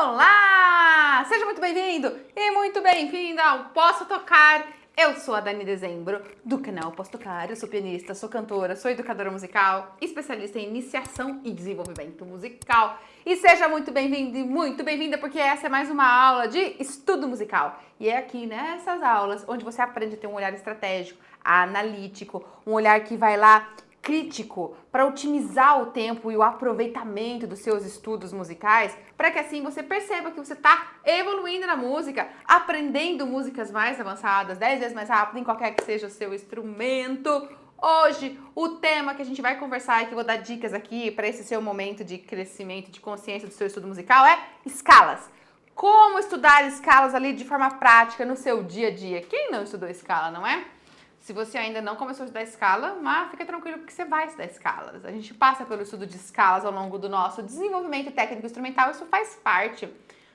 Olá! Seja muito bem-vindo e muito bem-vinda ao Posso Tocar. Eu sou a Dani Dezembro, do canal Posso Tocar. Eu sou pianista, sou cantora, sou educadora musical, especialista em iniciação e desenvolvimento musical. E seja muito bem-vindo e muito bem-vinda, porque essa é mais uma aula de estudo musical. E é aqui nessas aulas onde você aprende a ter um olhar estratégico, analítico, um olhar que vai lá crítico para otimizar o tempo e o aproveitamento dos seus estudos musicais, para que assim você perceba que você está evoluindo na música, aprendendo músicas mais avançadas, 10 vezes mais rápido em qualquer que seja o seu instrumento. Hoje, o tema que a gente vai conversar e que eu vou dar dicas aqui para esse seu momento de crescimento, de consciência do seu estudo musical é escalas. Como estudar escalas ali de forma prática no seu dia a dia. Quem não estudou escala, não é? Se você ainda não começou a estudar escala, mas fica tranquilo porque você vai estudar escalas. A gente passa pelo estudo de escalas ao longo do nosso desenvolvimento técnico instrumental, isso faz parte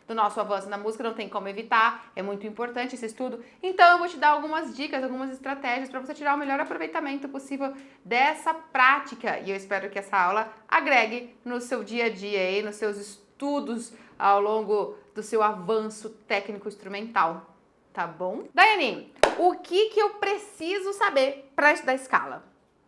do nosso avanço na música, não tem como evitar, é muito importante esse estudo. Então eu vou te dar algumas dicas, algumas estratégias para você tirar o melhor aproveitamento possível dessa prática. E eu espero que essa aula agregue no seu dia a dia e nos seus estudos ao longo do seu avanço técnico instrumental. Tá bom? Daiane, o que eu preciso saber para estudar escala?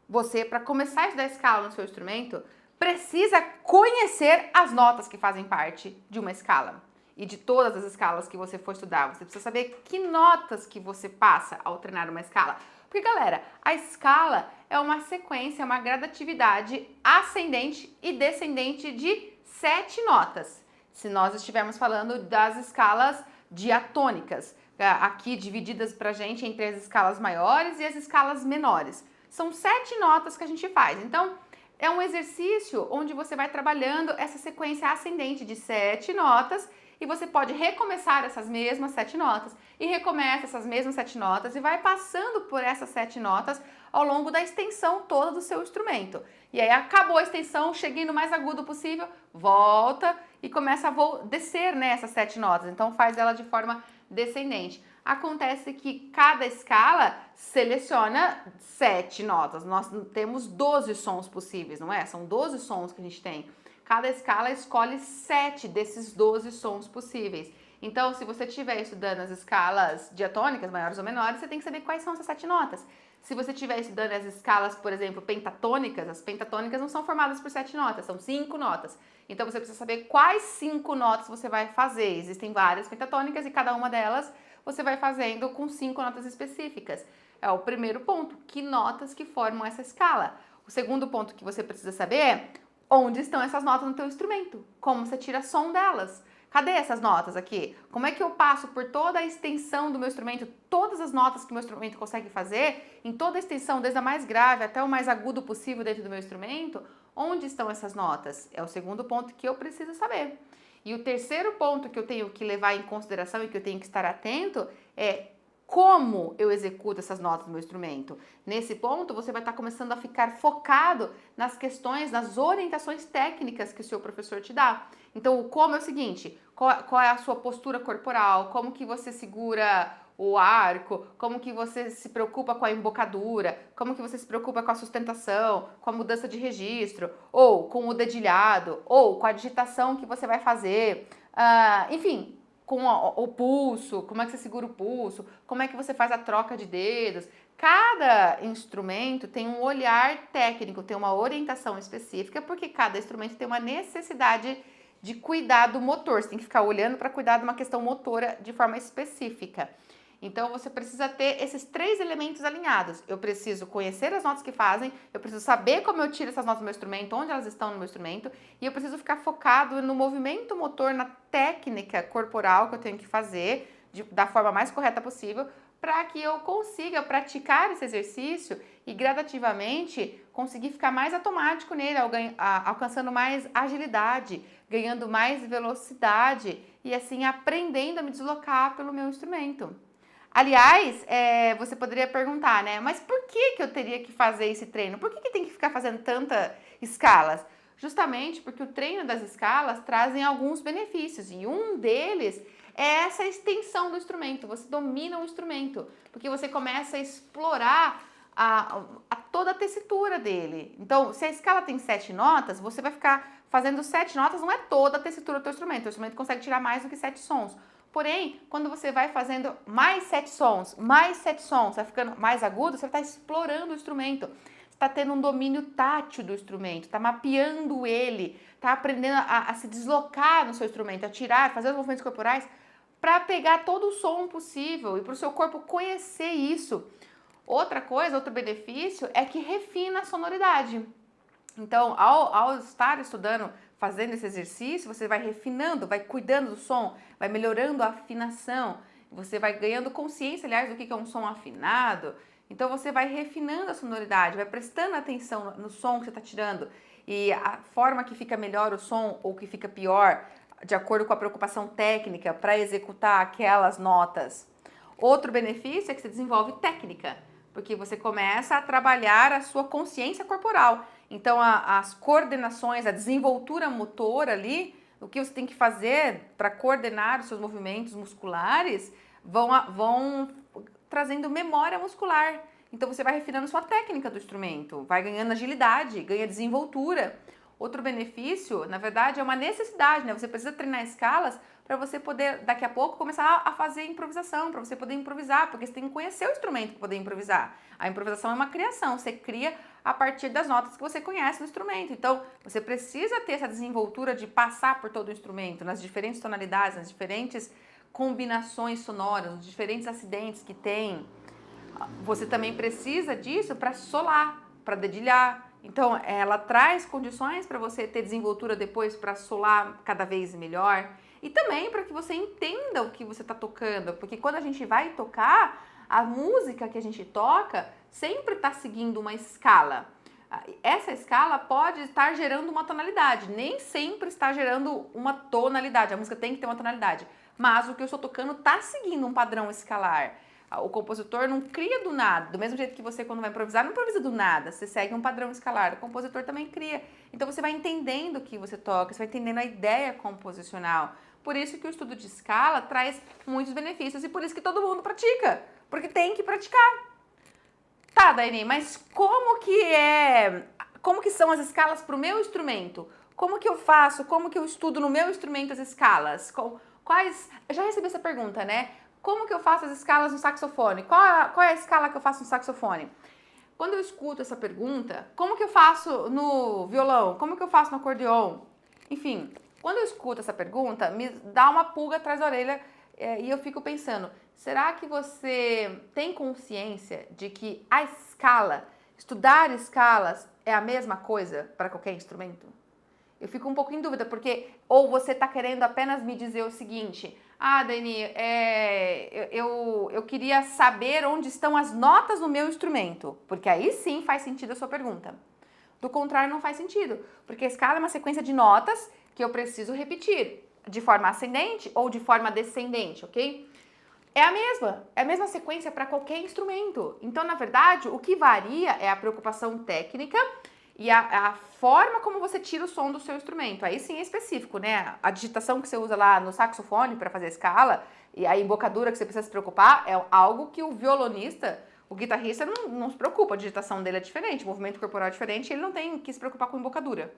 Você, para começar a estudar escala no seu instrumento, precisa conhecer as notas que fazem parte de uma escala. E de todas as escalas que você for estudar. Você precisa saber que notas que você passa ao treinar uma escala. Porque, galera, a escala é uma sequência, uma gradatividade ascendente e descendente de 7 notas. Se nós estivermos falando das escalas diatônicas, aqui divididas pra gente entre as escalas maiores e as escalas menores. São 7 notas que a gente faz. Então, é um exercício onde você vai trabalhando essa sequência ascendente de 7 notas e você pode recomeçar essas mesmas 7 notas e recomeça essas mesmas 7 notas e vai passando por essas 7 notas ao longo da extensão toda do seu instrumento. E aí acabou a extensão, cheguei no mais agudo possível, volta e começa a descer nessas 7 notas. Então faz ela de forma descendente. Acontece que cada escala seleciona 7 notas. Nós temos 12 sons possíveis, não é? São 12 sons que a gente tem. Cada escala escolhe 7 desses 12 sons possíveis. Então, se você estiver estudando as escalas diatônicas, maiores ou menores, você tem que saber quais são essas 7 notas. Se você estiver estudando as escalas, por exemplo, pentatônicas, as pentatônicas não são formadas por 7 notas, são 5 notas. Então, você precisa saber quais 5 notas você vai fazer. Existem várias pentatônicas e cada uma delas você vai fazendo com 5 notas específicas. É o primeiro ponto, que notas que formam essa escala. O segundo ponto que você precisa saber é onde estão essas notas no teu instrumento, como você tira som delas. Cadê essas notas aqui? Como é que eu passo por toda a extensão do meu instrumento, todas as notas que o meu instrumento consegue fazer, em toda a extensão, desde a mais grave até o mais agudo possível dentro do meu instrumento? Onde estão essas notas? É o segundo ponto que eu preciso saber. E o terceiro ponto que eu tenho que levar em consideração e que eu tenho que estar atento é como eu executo essas notas no meu instrumento. Nesse ponto, você vai estar começando a ficar focado nas questões, nas orientações técnicas que o seu professor te dá. Então, o como é o seguinte, qual é a sua postura corporal, como que você segura o arco, como que você se preocupa com a embocadura, como que você se preocupa com a sustentação, com a mudança de registro, ou com o dedilhado, ou com a digitação que você vai fazer, enfim, com o pulso, como é que você segura o pulso, como é que você faz a troca de dedos. Cada instrumento tem um olhar técnico, tem uma orientação específica, porque cada instrumento tem uma necessidade de cuidado motor. Você tem que ficar olhando para cuidar de uma questão motora de forma específica. Então, você precisa ter esses 3 elementos alinhados. Eu preciso conhecer as notas que fazem, eu preciso saber como eu tiro essas notas do meu instrumento, onde elas estão no meu instrumento, e eu preciso ficar focado no movimento motor, na técnica corporal que eu tenho que fazer da forma mais correta possível, para que eu consiga praticar esse exercício e gradativamente conseguir ficar mais automático nele, alcançando mais agilidade, ganhando mais velocidade e assim aprendendo a me deslocar pelo meu instrumento. Aliás, você poderia perguntar, né? Mas por que eu teria que fazer esse treino? Por que tem que ficar fazendo tantas escalas? Justamente porque o treino das escalas trazem alguns benefícios e um deles é essa extensão do instrumento. Você domina o instrumento, porque você começa a explorar toda a tessitura dele. Então, se a escala tem 7 notas, você vai ficar fazendo 7 notas não é toda a tessitura do teu instrumento. O instrumento consegue tirar mais do que 7 sons. Porém, quando você vai fazendo mais 7 sons, vai ficando mais agudo, você está explorando o instrumento. Você está tendo um domínio tátil do instrumento, está mapeando ele, está aprendendo a se deslocar no seu instrumento, a tirar, fazer os movimentos corporais para pegar todo o som possível e para o seu corpo conhecer isso. Outra coisa, outro benefício é que refina a sonoridade. Então, ao estar estudando, fazendo esse exercício, você vai refinando, vai cuidando do som, vai melhorando a afinação, você vai ganhando consciência, aliás, do que é um som afinado. Então, você vai refinando a sonoridade, vai prestando atenção no som que você está tirando e a forma que fica melhor o som ou que fica pior, de acordo com a preocupação técnica para executar aquelas notas. Outro benefício é que você desenvolve técnica, porque você começa a trabalhar a sua consciência corporal. Então, as coordenações, a desenvoltura motora ali, o que você tem que fazer para coordenar os seus movimentos musculares, vão trazendo memória muscular. Então, você vai refinando sua técnica do instrumento, vai ganhando agilidade, ganha desenvoltura. Outro benefício, na verdade, é uma necessidade, né? Você precisa treinar escalas para você poder, daqui a pouco, começar a fazer improvisação, para você poder improvisar, porque você tem que conhecer o instrumento para poder improvisar. A improvisação é uma criação, você cria a partir das notas que você conhece no instrumento. Então, você precisa ter essa desenvoltura de passar por todo o instrumento, nas diferentes tonalidades, nas diferentes combinações sonoras, nos diferentes acidentes que tem. Você também precisa disso para solar, para dedilhar. Então, ela traz condições para você ter desenvoltura depois para solar cada vez melhor. E também para que você entenda o que você está tocando, porque quando a gente vai tocar, a música que a gente toca sempre está seguindo uma escala. Essa escala pode estar gerando uma tonalidade, nem sempre está gerando uma tonalidade, a música tem que ter uma tonalidade, mas o que eu estou tocando está seguindo um padrão escalar. O compositor não cria do nada, do mesmo jeito que você quando vai improvisar, não improvisa do nada, você segue um padrão escalar, o compositor também cria. Então você vai entendendo o que você toca, você vai entendendo a ideia composicional. Por isso que o estudo de escala traz muitos benefícios e por isso que todo mundo pratica, porque tem que praticar. Tá, Daiane, mas como que são as escalas para o meu instrumento? Como que eu faço, como que eu estudo no meu instrumento as escalas? Eu já recebi essa pergunta, né? Como que eu faço as escalas no saxofone? Qual é a escala que eu faço no saxofone? Quando eu escuto essa pergunta, como que eu faço no violão? Como que eu faço no acordeon? Enfim, quando eu escuto essa pergunta, me dá uma pulga atrás da orelha e eu fico pensando, será que você tem consciência de que a escala, estudar escalas é a mesma coisa para qualquer instrumento? Eu fico um pouco em dúvida, porque ou você está querendo apenas me dizer o seguinte, Dani, eu queria saber onde estão as notas no meu instrumento, porque aí sim faz sentido a sua pergunta. Do contrário, não faz sentido, porque a escala é uma sequência de notas que eu preciso repetir, de forma ascendente ou de forma descendente, ok? É a mesma sequência para qualquer instrumento. Então, na verdade, o que varia é a preocupação técnica e a forma como você tira o som do seu instrumento. Aí sim é específico, né? A digitação que você usa lá no saxofone para fazer a escala e a embocadura que você precisa se preocupar é algo que o violonista, o guitarrista não se preocupa. A digitação dele é diferente, o movimento corporal é diferente, ele não tem que se preocupar com embocadura.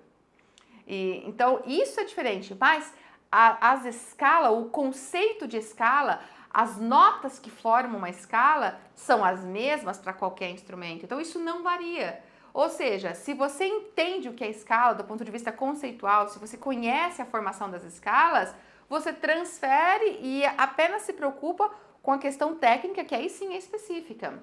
Então, isso é diferente, mas as escalas, o conceito de escala, as notas que formam uma escala são as mesmas para qualquer instrumento. Então, isso não varia. Ou seja, se você entende o que é escala do ponto de vista conceitual, se você conhece a formação das escalas, você transfere e apenas se preocupa com a questão técnica, que aí sim é específica.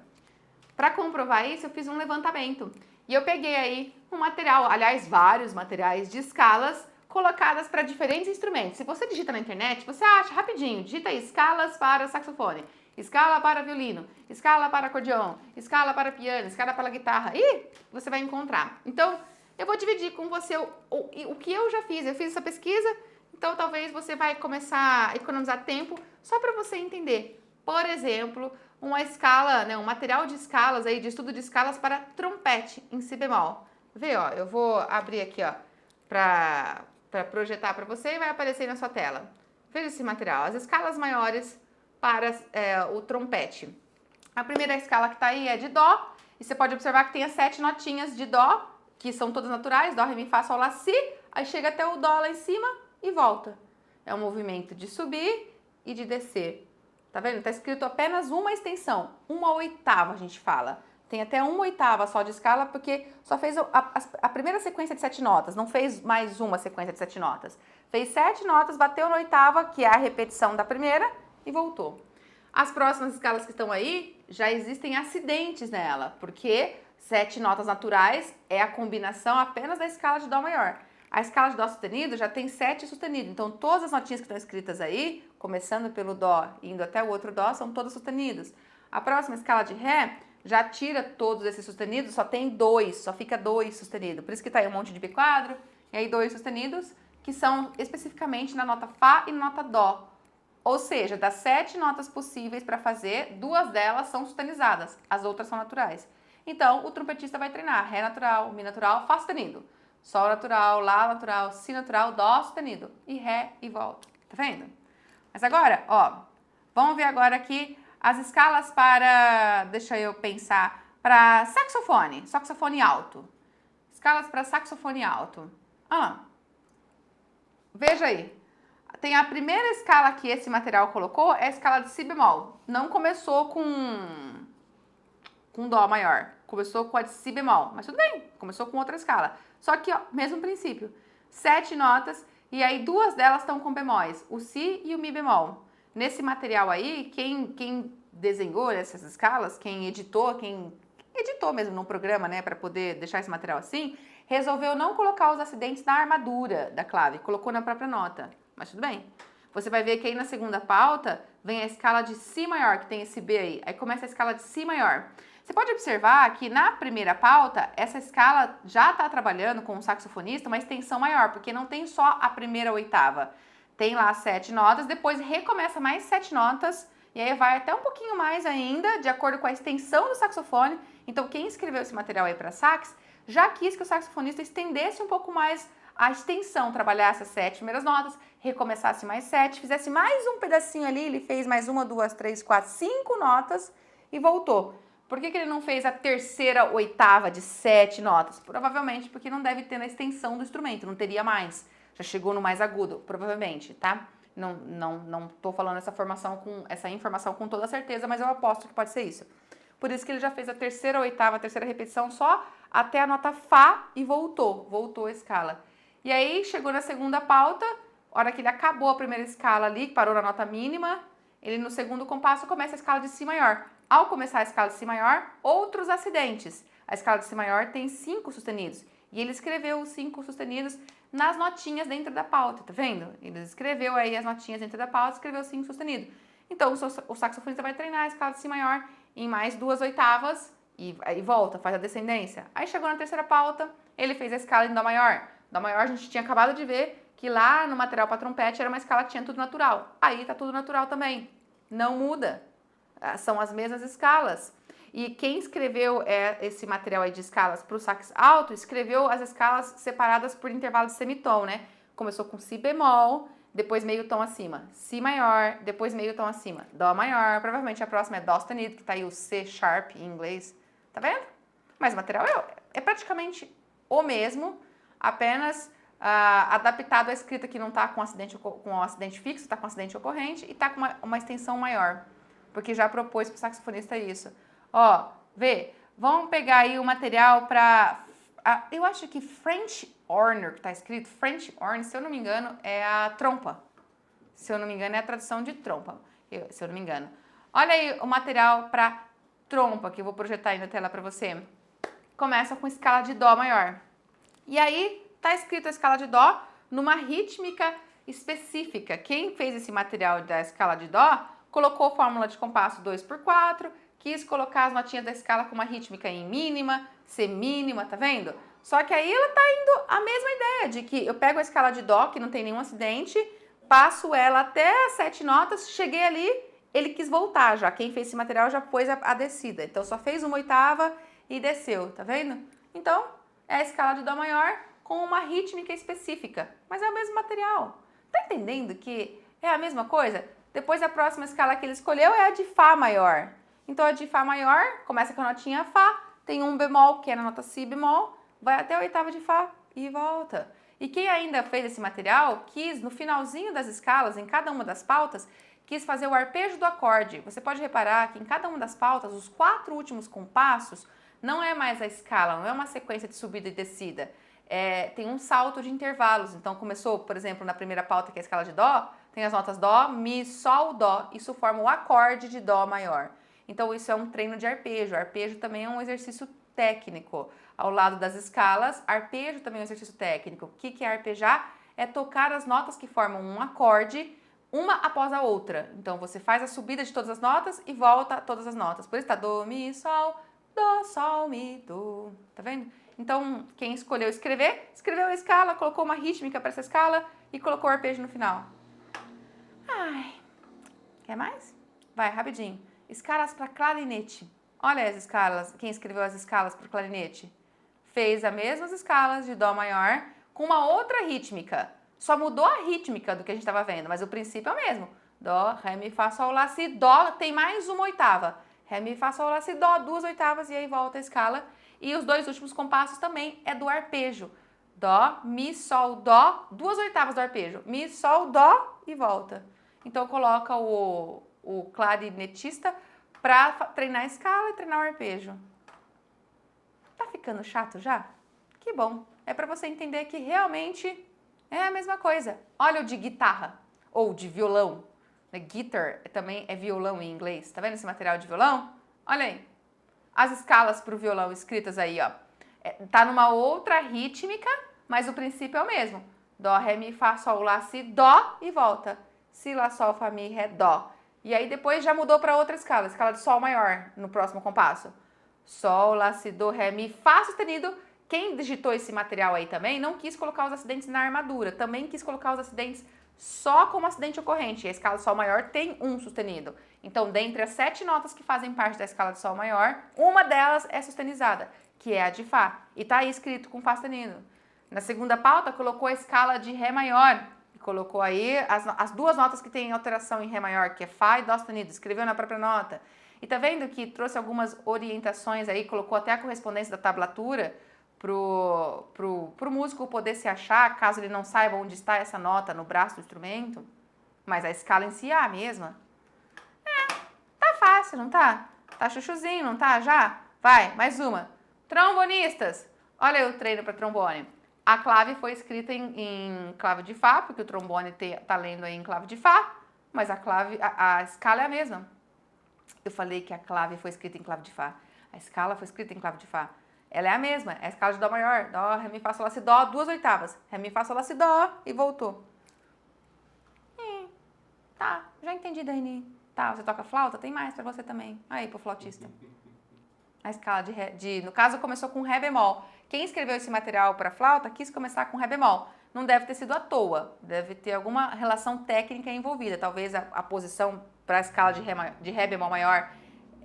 Para comprovar isso, eu fiz um levantamento e eu peguei aí um material, aliás, vários materiais de escalas colocadas para diferentes instrumentos. Se você digita na internet, você acha rapidinho, digita aí escalas para saxofone, escala para violino, escala para acordeon, escala para piano, escala para guitarra, e você vai encontrar. Então, eu vou dividir com você o que eu já fiz. Eu fiz essa pesquisa, então talvez você vai começar a economizar tempo só para você entender. Por exemplo, uma escala, né, um material de escalas aí, de estudo de escalas para trompete em si bemol. Vê, ó, eu vou abrir aqui, ó, para projetar para você e vai aparecer na sua tela. Veja esse material, as escalas maiores para o trompete. A primeira escala que está aí é de Dó, e você pode observar que tem as 7 notinhas de Dó, que são todas naturais, Dó, Ré, Mi, Fá, Sol, Lá, Si. aí chega até o Dó lá em cima e volta. É um movimento de subir e de descer. Tá vendo? Tá escrito apenas uma extensão, 1/8 a gente fala. Tem até 1/8 só de escala, porque só fez a primeira sequência de 7 notas, não fez mais uma sequência de 7 notas. Fez 7 notas, bateu na oitava, que é a repetição da primeira, e voltou. As próximas escalas que estão aí, já existem acidentes nela, porque 7 notas naturais é a combinação apenas da escala de Dó maior. A escala de Dó sustenido já tem 7 sustenidos, então todas as notinhas que estão escritas aí, começando pelo Dó e indo até o outro Dó, são todas sustenidas. A próxima escala de Ré já tira todos esses sustenidos, só tem 2, só fica 2 sustenidos. Por isso que tá aí um monte de B quadro, e aí 2 sustenidos, que são especificamente na nota Fá e na nota Dó. Ou seja, das 7 notas possíveis para fazer, 2 delas são sustenizadas, as outras são naturais. Então, o trompetista vai treinar Ré natural, Mi natural, Fá sustenido. Sol natural, Lá natural, Si natural, Dó sustenido. E Ré e volta. Tá vendo? Mas agora, ó, vamos ver agora aqui as escalas para, deixa eu pensar, para saxofone alto. Escalas para saxofone alto. Veja aí. Tem a primeira escala que esse material colocou, é a escala de Si bemol. Não começou com Dó maior. Começou com a de Si bemol, mas tudo bem, começou com outra escala. Só que, ó, mesmo princípio, 7 notas e aí 2 delas estão com bemóis, o Si e o Mi bemol. Nesse material aí, quem desenhou essas escalas, quem editou mesmo no programa, né, para poder deixar esse material assim, resolveu não colocar os acidentes na armadura da clave, colocou na própria nota, mas tudo bem. Você vai ver que aí na segunda pauta vem a escala de Si maior, que tem esse B aí começa a escala de Si maior. Você pode observar que na primeira pauta, essa escala já está trabalhando com o saxofonista uma extensão maior, porque não tem só a primeira oitava. Tem lá 7 notas, depois recomeça mais 7 notas, e aí vai até um pouquinho mais ainda, de acordo com a extensão do saxofone. Então, quem escreveu esse material aí para sax, já quis que o saxofonista estendesse um pouco mais a extensão, trabalhasse as 7 primeiras notas, recomeçasse mais 7, fizesse mais um pedacinho ali, ele fez mais 1, 2, 3, 4, 5 notas e voltou. Por que ele não fez a terceira oitava de 7 notas? Provavelmente porque não deve ter na extensão do instrumento, não teria mais. Já chegou no mais agudo, provavelmente, tá? Não tô falando essa informação com toda certeza, mas eu aposto que pode ser isso. Por isso que ele já fez a terceira oitava, a terceira repetição só até a nota Fá e voltou a escala. E aí chegou na segunda pauta, hora que ele acabou a primeira escala ali, parou na nota mínima, ele no segundo compasso começa a escala de Si maior. Ao começar a escala de Si maior, outros acidentes. A escala de Si maior tem 5 sustenidos. E ele escreveu os 5 sustenidos nas notinhas dentro da pauta, tá vendo? Ele escreveu aí as notinhas dentro da pauta, escreveu 5 sustenidos. Então, o saxofonista vai treinar a escala de Si maior em mais 2 oitavas e volta, faz a descendência. Aí chegou na terceira pauta, ele fez a escala em Dó maior. Dó maior a gente tinha acabado de ver que lá no material para trompete era uma escala que tinha tudo natural. Aí tá tudo natural também. Não muda. São as mesmas escalas. E quem escreveu esse material aí de escalas para o sax alto, escreveu as escalas separadas por intervalo de semitom, né? Começou com Si bemol, depois meio tom acima. Si maior, depois meio tom acima. Dó maior, provavelmente a próxima é Dó sustenido, que tá aí o C sharp em inglês. Tá vendo? Mas o material é praticamente o mesmo, apenas adaptado à escrita que não tá com acidente fixo, tá com acidente ocorrente e tá com uma extensão maior. Porque já propôs pro saxofonista isso. Ó, vê, vamos pegar aí o material para, eu acho que French horn, que tá escrito, French horn, se eu não me engano, é a trompa. Se eu não me engano, é a tradução de trompa, se eu não me engano. Olha aí o material para trompa, que eu vou projetar aí na tela para você. Começa com escala de Dó maior. E aí, tá escrito a escala de Dó numa rítmica específica. Quem fez esse material da escala de Dó, colocou fórmula de compasso 2/4, quis colocar as notinhas da escala com uma rítmica em mínima, semínima, tá vendo? Só que aí ela tá indo a mesma ideia de que eu pego a escala de Dó, que não tem nenhum acidente, passo ela até as 7 notas, cheguei ali, ele quis voltar já. Quem fez esse material já pôs a descida. Então só fez 1/8 e desceu, tá vendo? Então é a escala de Dó maior com uma rítmica específica, mas é o mesmo material. Tá entendendo que é a mesma coisa? Depois a próxima escala que ele escolheu é a de Fá maior. Então a de Fá maior começa com a notinha Fá, tem um bemol que é na nota Si bemol, vai até a oitava de Fá e volta. E quem ainda fez esse material quis, no finalzinho das escalas, em cada uma das pautas, quis fazer o arpejo do acorde. Você pode reparar que em cada uma das pautas, os 4 últimos compassos, não é mais a escala, não é uma sequência de subida e descida. Tem um salto de intervalos. Então começou, por exemplo, na primeira pauta, que é a escala de Dó, tem as notas Dó, Mi, Sol, Dó. Isso forma o acorde de Dó maior. Então isso é um treino de arpejo. Arpejo também é um exercício técnico. Ao lado das escalas, arpejo também é um exercício técnico. O que é arpejar? É tocar as notas que formam um acorde, uma após a outra. Então você faz a subida de todas as notas e volta todas as notas. Por isso tá Dó, Mi, Sol, Mi, Do. Tá vendo? Então, quem escolheu escreveu a escala, colocou uma rítmica para essa escala e colocou o arpejo no final. Ai, quer mais? Vai, rapidinho. Escalas para clarinete. Olha as escalas, quem escreveu as escalas para o clarinete. Fez as mesmas escalas de Dó maior com uma outra rítmica. Só mudou a rítmica do que a gente estava vendo, mas o princípio é o mesmo. Dó, Ré, Mi, Fá, Sol, Lá, Si, Dó tem mais uma oitava. Ré, Mi, Fá, Sol, Lá, Si, Dó, 2 oitavas e aí volta a escala. E os 2 últimos compassos também é do arpejo. Dó, Mi, Sol, Dó, 2 oitavas do arpejo. Mi, Sol, Dó e volta. Então coloca o clarinetista para treinar a escala e treinar o arpejo. Tá ficando chato já? Que bom. É para você entender que realmente é a mesma coisa. Olha o de guitarra ou de violão. Guitar também é violão em inglês. Tá vendo esse material de violão? Olha aí. As escalas para o violão escritas aí, ó. Tá numa outra rítmica, mas o princípio é o mesmo. Dó, Ré, Mi, Fá, Sol, Lá, Si, Dó e volta. Si, Lá, Sol, Fá, Mi, Ré, Dó. E aí depois já mudou para outra escala de Sol maior no próximo compasso. Sol, Lá, Si, Dó, Ré, Mi, Fá sustenido. Quem digitou esse material aí também não quis colocar os acidentes na armadura, também quis colocar os acidentes só como acidente ocorrente. E a escala de Sol maior tem um sustenido. Então, dentre as 7 notas que fazem parte da escala de Sol maior, uma delas é sustenizada, que é a de Fá. E tá aí escrito com Fá sustenido. Na segunda pauta, colocou a escala de Ré maior. Colocou aí as 2 notas que tem alteração em Ré maior, que é Fá e Dó sustenido. Escreveu na própria nota. E tá vendo que trouxe algumas orientações aí, colocou até a correspondência da tablatura pro músico poder se achar, caso ele não saiba onde está essa nota no braço do instrumento. Mas a escala em si é a mesma. Tá fácil, não tá? Tá chuchuzinho, não tá já? Vai, mais uma. Trombonistas. Olha aí o treino para trombone. A clave foi escrita em clave de Fá, porque o trombone tá lendo aí em clave de Fá, mas a escala é a mesma. Eu falei que a clave foi escrita em clave de Fá. A escala foi escrita em clave de Fá. Ela é a mesma, é a escala de Dó maior. Dó, Ré, Mi, Fá, Sol, Lá, Si, Dó, 2 oitavas. Ré, Mi, Fá, Sol, Lá, Si, Dó e voltou. Tá, já entendi, Dani. Tá, você toca flauta? Tem mais pra você também. Aí, pro flautista. A escala no caso, começou com Ré bemol. Quem escreveu esse material para flauta quis começar com Ré bemol. Não deve ter sido à toa, deve ter alguma relação técnica envolvida. Talvez a posição para a escala de Ré bemol maior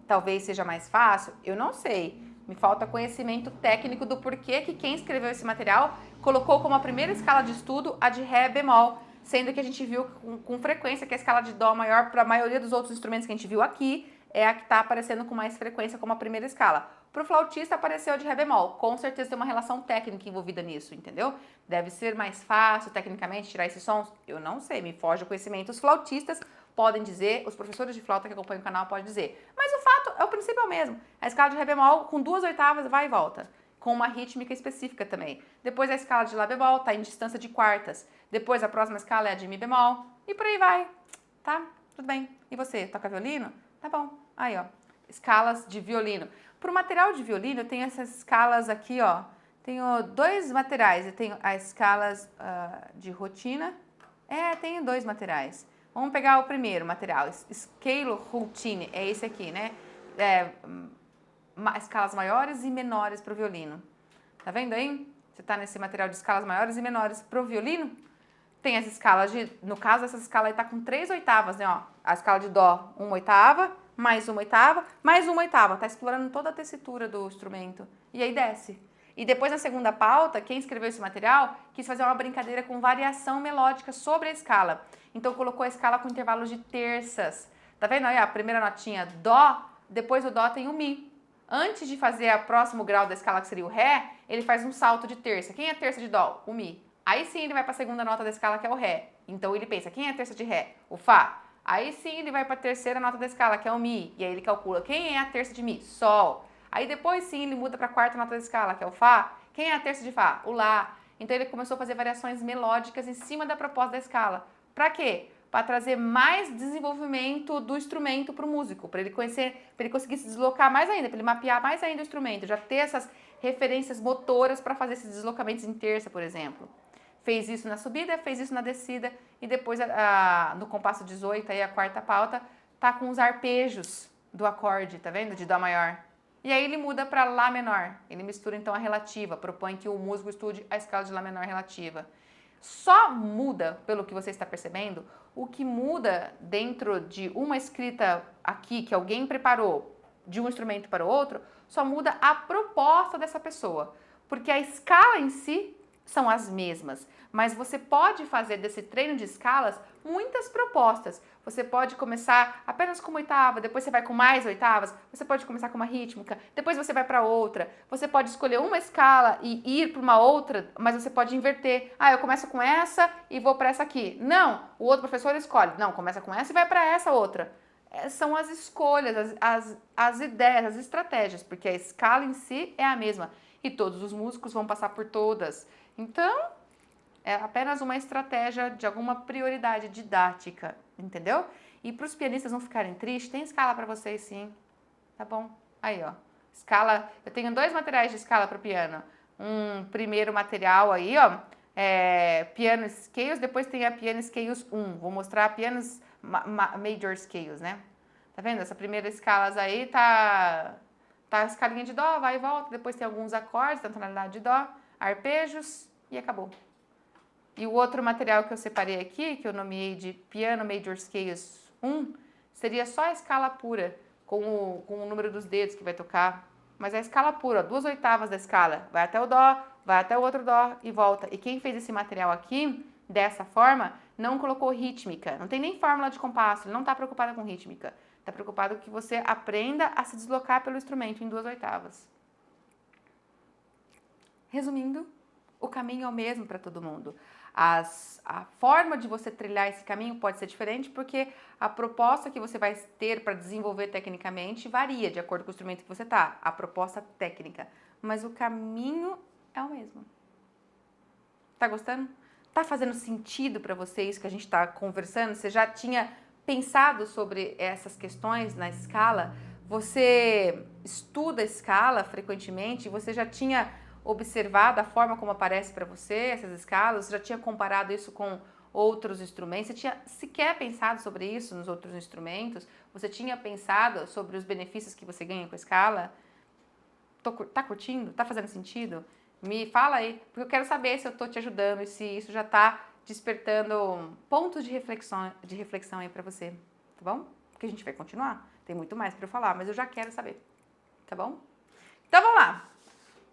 talvez seja mais fácil, eu não sei. Me falta conhecimento técnico do porquê que quem escreveu esse material colocou como a primeira escala de estudo a de Ré bemol, sendo que a gente viu com frequência que a escala de Dó maior, para a maioria dos outros instrumentos que a gente viu aqui, é a que está aparecendo com mais frequência como a primeira escala. Para o flautista apareceu de Ré bemol. Com certeza tem uma relação técnica envolvida nisso, entendeu? Deve ser mais fácil tecnicamente tirar esses sons? Eu não sei, me foge o conhecimento. Os flautistas podem dizer, os professores de flauta que acompanham o canal podem dizer. Mas o fato é o princípio é o mesmo. A escala de Ré bemol com 2 oitavas vai e volta, com uma rítmica específica também. Depois a escala de Lá bemol está em distância de quartas. Depois a próxima escala é a de Mi bemol e por aí vai, tá? Tudo bem. E você, toca violino? Tá bom. Aí, ó, escalas de violino. Para o material de violino, eu tenho essas escalas aqui, ó. Tenho 2 materiais. Eu tenho as escalas de rotina. Tenho 2 materiais. Vamos pegar o primeiro material, Scale Routine, é esse aqui, né? Escalas maiores e menores para o violino. Tá vendo aí? Você tá nesse material de escalas maiores e menores para o violino? Tem as escalas no caso, essa escala aí tá com 3 oitavas, né? Ó, a escala de Dó, 1 oitava, mais 1 oitava, mais 1 oitava. Tá explorando toda a tessitura do instrumento. E aí desce. E depois, na segunda pauta, quem escreveu esse material quis fazer uma brincadeira com variação melódica sobre a escala. Então, colocou a escala com intervalos de terças. Tá vendo aí a primeira notinha Dó, depois do Dó tem o Mi. Antes de fazer o próximo grau da escala, que seria o Ré, ele faz um salto de terça. Quem é terça de Dó? O Mi. Aí sim ele vai para a segunda nota da escala, que é o Ré. Então ele pensa, quem é a terça de Ré? O Fá. Aí sim ele vai para a terceira nota da escala, que é o Mi. E aí ele calcula, quem é a terça de Mi? Sol. Aí depois sim ele muda para a quarta nota da escala, que é o Fá. Quem é a terça de Fá? O Lá. Então ele começou a fazer variações melódicas em cima da proposta da escala. Para quê? Para trazer mais desenvolvimento do instrumento para o músico, para ele conhecer, para ele conseguir se deslocar mais ainda, para ele mapear mais ainda o instrumento, já ter essas referências motoras para fazer esses deslocamentos em terça, por exemplo. Fez isso na subida, fez isso na descida e depois no compasso 18, aí a quarta pauta, tá com os arpejos do acorde, tá vendo? De Dó maior. E aí ele muda para Lá menor. Ele mistura então a relativa, propõe que o músico estude a escala de Lá menor relativa. Só muda, pelo que você está percebendo, o que muda dentro de uma escrita aqui que alguém preparou de um instrumento para o outro, só muda a proposta dessa pessoa. Porque a escala em si são as mesmas, mas você pode fazer desse treino de escalas muitas propostas. Você pode começar apenas com uma oitava, depois você vai com mais oitavas, você pode começar com uma rítmica, depois você vai para outra. Você pode escolher uma escala e ir para uma outra, mas você pode inverter. Ah, eu começo com essa e vou para essa aqui. Não, o outro professor escolhe. Não, começa com essa e vai para essa outra. São as escolhas, as ideias, as estratégias, porque a escala em si é a mesma e todos os músicos vão passar por todas. Então, é apenas uma estratégia de alguma prioridade didática, entendeu? E para os pianistas não ficarem tristes, tem escala para vocês sim, tá bom? Aí, ó, escala, eu tenho 2 materiais de escala para o piano. Um primeiro material aí, ó, Piano Scales, depois tem a Piano Scales 1. Vou mostrar a Pianos Major Scales, né? Tá vendo? Essa primeira escala aí tá a escalinha de Dó, vai e volta, depois tem alguns acordes da tonalidade de Dó, arpejos e acabou. E o outro material que eu separei aqui, que eu nomeei de Piano Major Scales 1, seria só a escala pura, com o número dos dedos que vai tocar. Mas é a escala pura, 2 oitavas da escala, vai até o Dó, vai até o outro Dó e volta. E quem fez esse material aqui, dessa forma, não colocou rítmica, não tem nem fórmula de compasso, ele não está preocupado com rítmica. Está preocupado que você aprenda a se deslocar pelo instrumento em 2 oitavas. Resumindo, o caminho é o mesmo para todo mundo. A forma de você trilhar esse caminho pode ser diferente porque a proposta que você vai ter para desenvolver tecnicamente varia de acordo com o instrumento que você está, a proposta técnica. Mas o caminho é o mesmo. Tá gostando? Tá fazendo sentido para você isso que a gente está conversando? Você já tinha pensado sobre essas questões na escala? Você estuda a escala frequentemente? Você já tinha observado a forma como aparece para você essas escalas? Você já tinha comparado isso com outros instrumentos? Você tinha sequer pensado sobre isso nos outros instrumentos? Você tinha pensado sobre os benefícios que você ganha com a escala? Tá curtindo? Tá fazendo sentido? Me fala aí, porque eu quero saber se eu tô te ajudando e se isso já tá despertando pontos de reflexão aí pra você, tá bom? Porque a gente vai continuar, tem muito mais pra eu falar, mas eu já quero saber, tá bom? Então vamos lá.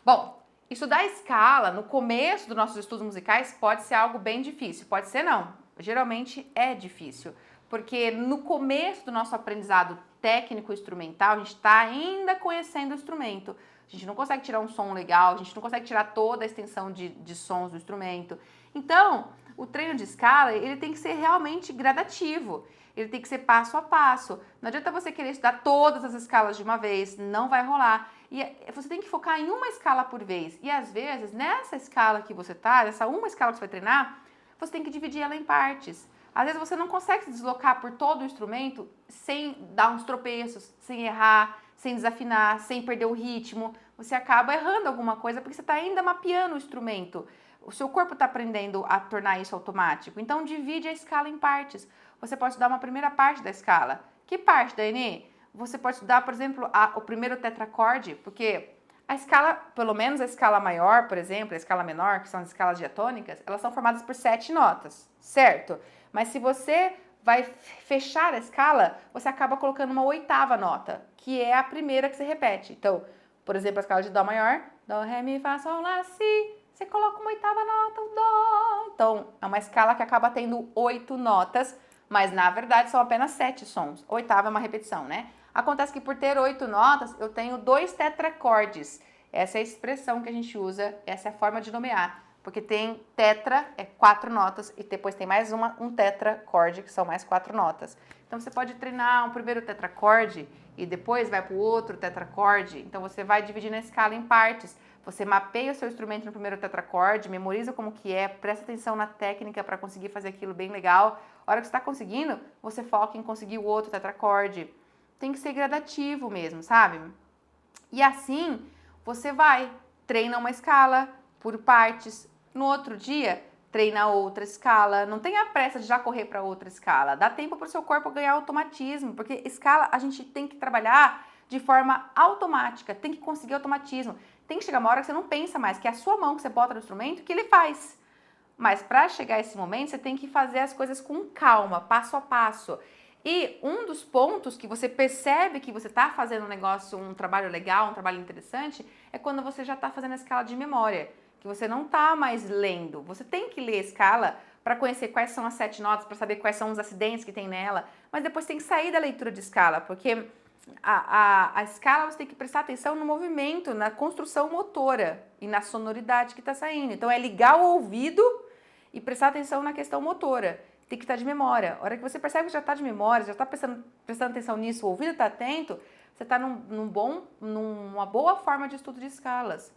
Bom, estudar escala no começo dos nossos estudos musicais pode ser algo bem difícil, pode ser não, geralmente é difícil, porque no começo do nosso aprendizado técnico instrumental, a gente está ainda conhecendo o instrumento. A gente não consegue tirar um som legal, a gente não consegue tirar toda a extensão de sons do instrumento. Então, o treino de escala, ele tem que ser realmente gradativo. Ele tem que ser passo a passo. Não adianta você querer estudar todas as escalas de uma vez, não vai rolar. E você tem que focar em uma escala por vez. E às vezes, nessa escala que você tá, nessa uma escala que você vai treinar, você tem que dividir ela em partes. Às vezes você não consegue se deslocar por todo o instrumento sem dar uns tropeços, sem errar, sem desafinar, sem perder o ritmo. Você acaba errando alguma coisa porque você está ainda mapeando o instrumento. O seu corpo está aprendendo a tornar isso automático. Então, divide a escala em partes. Você pode estudar uma primeira parte da escala. Que parte, Daiane? Você pode estudar, por exemplo, o primeiro tetracorde, porque a escala, pelo menos a escala maior, por exemplo, a escala menor, que são as escalas diatônicas, elas são formadas por 7 notas, certo? Mas se você vai fechar a escala, você acaba colocando uma 8ª nota, que é a primeira que você repete. Então, por exemplo, a escala de Dó maior, Dó, Ré, Mi, Fá, Sol, Lá, Si, você coloca uma 8ª nota, o Dó. Então, é uma escala que acaba tendo 8 notas, mas na verdade são apenas 7 sons. 8ª é uma repetição, né? Acontece que por ter 8 notas, eu tenho 2 tetracordes. Essa é a expressão que a gente usa, essa é a forma de nomear. Porque tem tetra, é 4 notas, e depois tem mais um tetracorde, que são mais 4 notas. Então você pode treinar um primeiro tetracorde e depois vai para o outro tetracorde. Então você vai dividindo a escala em partes. Você mapeia o seu instrumento no primeiro tetracorde, memoriza como que é, presta atenção na técnica para conseguir fazer aquilo bem legal. A hora que você está conseguindo, você foca em conseguir o outro tetracorde. Tem que ser gradativo mesmo, sabe? E assim você vai, treina uma escala por partes. No outro dia, treina outra escala. Não tenha pressa de já correr para outra escala. Dá tempo para o seu corpo ganhar automatismo, porque escala a gente tem que trabalhar de forma automática, tem que conseguir automatismo. Tem que chegar uma hora que você não pensa mais, que é a sua mão que você bota no instrumento que ele faz. Mas para chegar a esse momento, você tem que fazer as coisas com calma, passo a passo. E um dos pontos que você percebe que você está fazendo um negócio, um trabalho legal, um trabalho interessante, é quando você já está fazendo a escala de memória, que você não está mais lendo. Você tem que ler a escala para conhecer quais são as 7 notas, para saber quais são os acidentes que tem nela, mas depois tem que sair da leitura de escala, porque a escala você tem que prestar atenção no movimento, na construção motora e na sonoridade que está saindo. Então é ligar o ouvido e prestar atenção na questão motora. Tem que estar de memória. A hora que você percebe que já está de memória, já está prestando atenção nisso, o ouvido está atento, você está numa boa forma de estudo de escalas.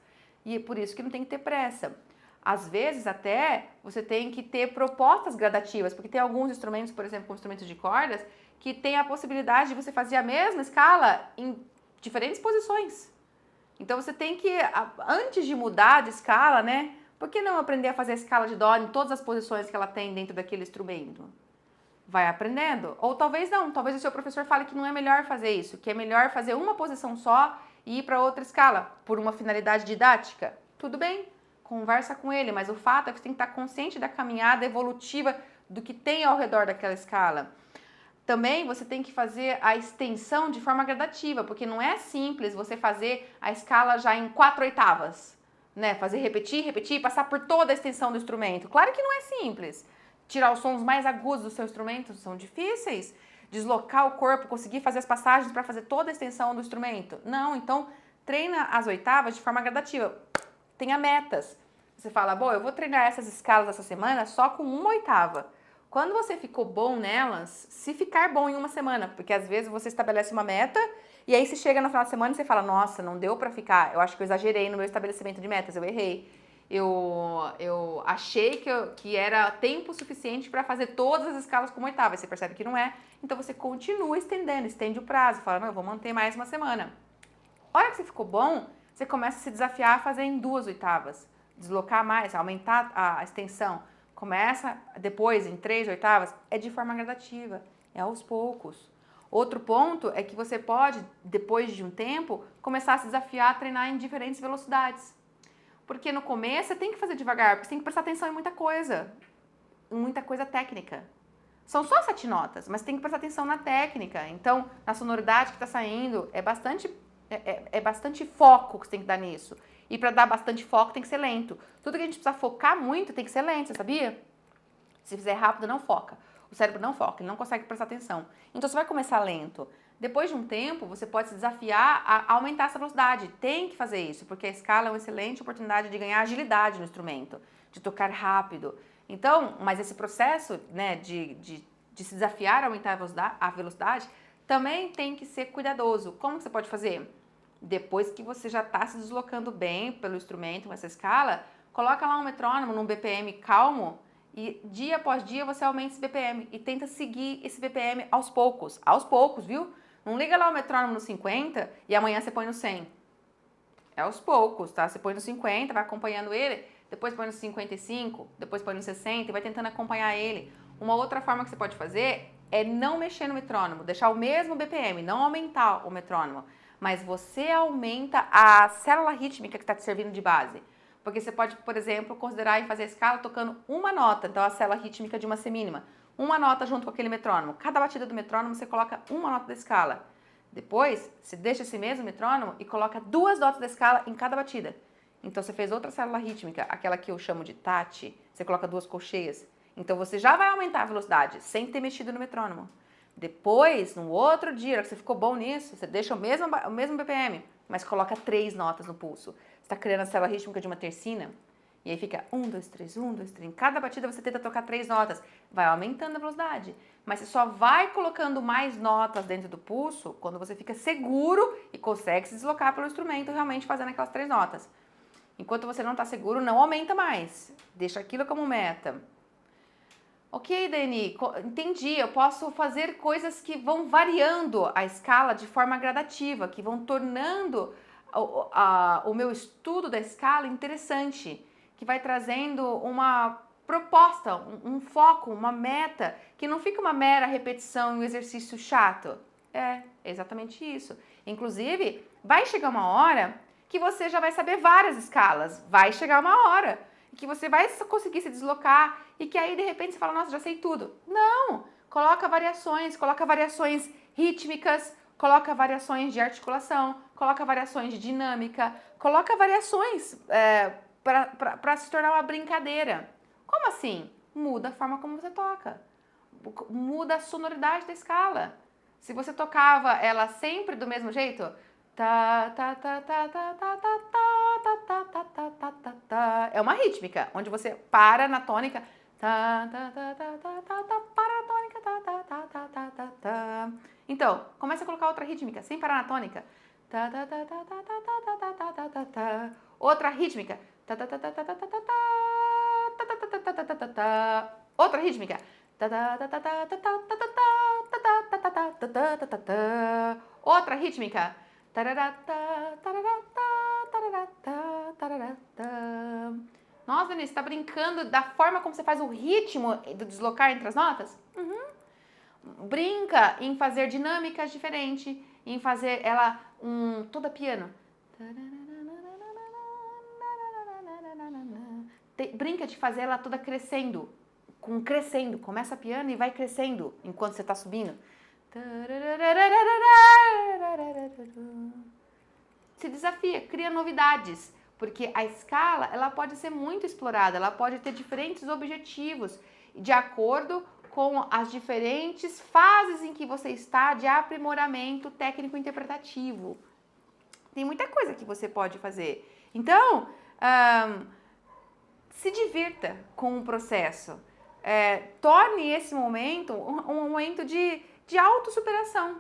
E é por isso que não tem que ter pressa. Às vezes até você tem que ter propostas gradativas, porque tem alguns instrumentos, por exemplo, como instrumentos de cordas, que tem a possibilidade de você fazer a mesma escala em diferentes posições. Então você tem que, antes de mudar de escala, né? Por que não aprender a fazer a escala de dó em todas as posições que ela tem dentro daquele instrumento? Vai aprendendo. Ou talvez não, talvez o seu professor fale que não é melhor fazer isso, que é melhor fazer uma posição só e ir para outra escala, por uma finalidade didática. Tudo bem, conversa com ele, mas o fato é que você tem que estar consciente da caminhada evolutiva do que tem ao redor daquela escala. Também você tem que fazer a extensão de forma gradativa, porque não é simples você fazer a escala já em 4 oitavas. Né, fazer repetir, passar por toda a extensão do instrumento. Claro que não é simples. Tirar os sons mais agudos do seu instrumento são difíceis. Deslocar o corpo, conseguir fazer as passagens para fazer toda a extensão do instrumento. Não, então treina as oitavas de forma gradativa. Tenha metas. Você fala, bom, eu vou treinar essas escalas essa semana só com uma oitava. Quando você ficou bom nelas, se ficar bom em uma semana, porque às vezes você estabelece uma meta e aí você chega no final de semana e você fala, nossa, não deu pra ficar, eu acho que eu exagerei no meu estabelecimento de metas, eu errei. Eu achei que era tempo suficiente para fazer todas as escalas como oitava, você percebe que não é, então você continua estendendo, estende o prazo, fala, não, eu vou manter mais uma semana. A hora que você ficou bom, você começa a se desafiar a fazer em 2 oitavas, deslocar mais, aumentar a extensão. Começa depois em 3 oitavas, é de forma gradativa, é aos poucos. Outro ponto é que você pode, depois de um tempo, começar a se desafiar a treinar em diferentes velocidades. Porque no começo você tem que fazer devagar, porque você tem que prestar atenção em muita coisa técnica. São só 7 notas, mas tem que prestar atenção na técnica. Então, na sonoridade que está saindo, é bastante foco que você tem que dar nisso. E para dar bastante foco tem que ser lento. Tudo que a gente precisa focar muito tem que ser lento, você sabia? Se fizer rápido, não foca. O cérebro não foca, ele não consegue prestar atenção. Então você vai começar lento. Depois de um tempo, você pode se desafiar a aumentar essa velocidade. Tem que fazer isso, porque a escala é uma excelente oportunidade de ganhar agilidade no instrumento, de tocar rápido. Então, mas esse processo, né, de se desafiar a aumentar a velocidade também tem que ser cuidadoso. Como que você pode fazer? Depois que você já está se deslocando bem pelo instrumento com essa escala, coloca lá um metrônomo num BPM calmo e dia após dia você aumenta esse BPM e tenta seguir esse BPM aos poucos, viu? Não liga lá o metrônomo no 50 e amanhã você põe no 100. É aos poucos, tá? Você põe no 50, vai acompanhando ele, depois põe no 55, depois põe no 60 e vai tentando acompanhar ele. Uma outra forma que você pode fazer é não mexer no metrônomo, deixar o mesmo BPM, não aumentar o metrônomo, mas você aumenta a célula rítmica que está te servindo de base. Porque você pode, por exemplo, considerar e fazer a escala tocando uma nota, então a célula rítmica de uma semínima. Uma nota junto com aquele metrônomo. Cada batida do metrônomo você coloca uma nota da escala. Depois, você deixa esse mesmo metrônomo e coloca 2 notas da escala em cada batida. Então você fez outra célula rítmica, aquela que eu chamo de tati, você coloca 2 colcheias. Então você já vai aumentar a velocidade sem ter mexido no metrônomo. Depois, no outro dia, que você ficou bom nisso, você deixa o mesmo BPM, mas coloca 3 notas no pulso. Você está criando a célula rítmica de uma tercina. E aí fica 1, 2, 3, 1, 2, 3. Em cada batida você tenta tocar 3 notas. Vai aumentando a velocidade. Mas você só vai colocando mais notas dentro do pulso quando você fica seguro e consegue se deslocar pelo instrumento realmente fazendo aquelas 3 notas. Enquanto você não está seguro, não aumenta mais. Deixa aquilo como meta. Ok, Dani, entendi. Eu posso fazer coisas que vão variando a escala de forma gradativa, que vão tornando o meu estudo da escala interessante, que vai trazendo uma proposta, um foco, uma meta, que não fica uma mera repetição e um exercício chato. É exatamente isso. Inclusive, vai chegar uma hora que você já vai saber várias escalas. Vai chegar uma hora que você vai conseguir se deslocar e que aí de repente você fala, nossa, já sei tudo. Não! Coloca variações rítmicas, coloca variações de articulação, coloca variações de dinâmica, coloca variações para se tornar uma brincadeira. Como assim? Muda a forma como você toca. Muda a sonoridade da escala. Se você tocava ela sempre do mesmo jeito, é uma rítmica, onde você para na tônica, para na tônica, então, começa a colocar outra rítmica, sem parar na tônica, outra rítmica, outra rítmica, outra rítmica. Nossa, Denise, você tá brincando da forma como você faz o ritmo do deslocar entre as notas? Brinca em fazer dinâmicas diferentes, em fazer ela toda piano. Brinca de fazer ela toda crescendo. Crescendo. Começa piano e vai crescendo enquanto você tá subindo. Se desafia, cria novidades, porque a escala ela pode ser muito explorada, ela pode ter diferentes objetivos de acordo com as diferentes fases em que você está de aprimoramento técnico-interpretativo. Tem muita coisa que você pode fazer. Então, se divirta com o processo. Torne esse momento um momento de autossuperação.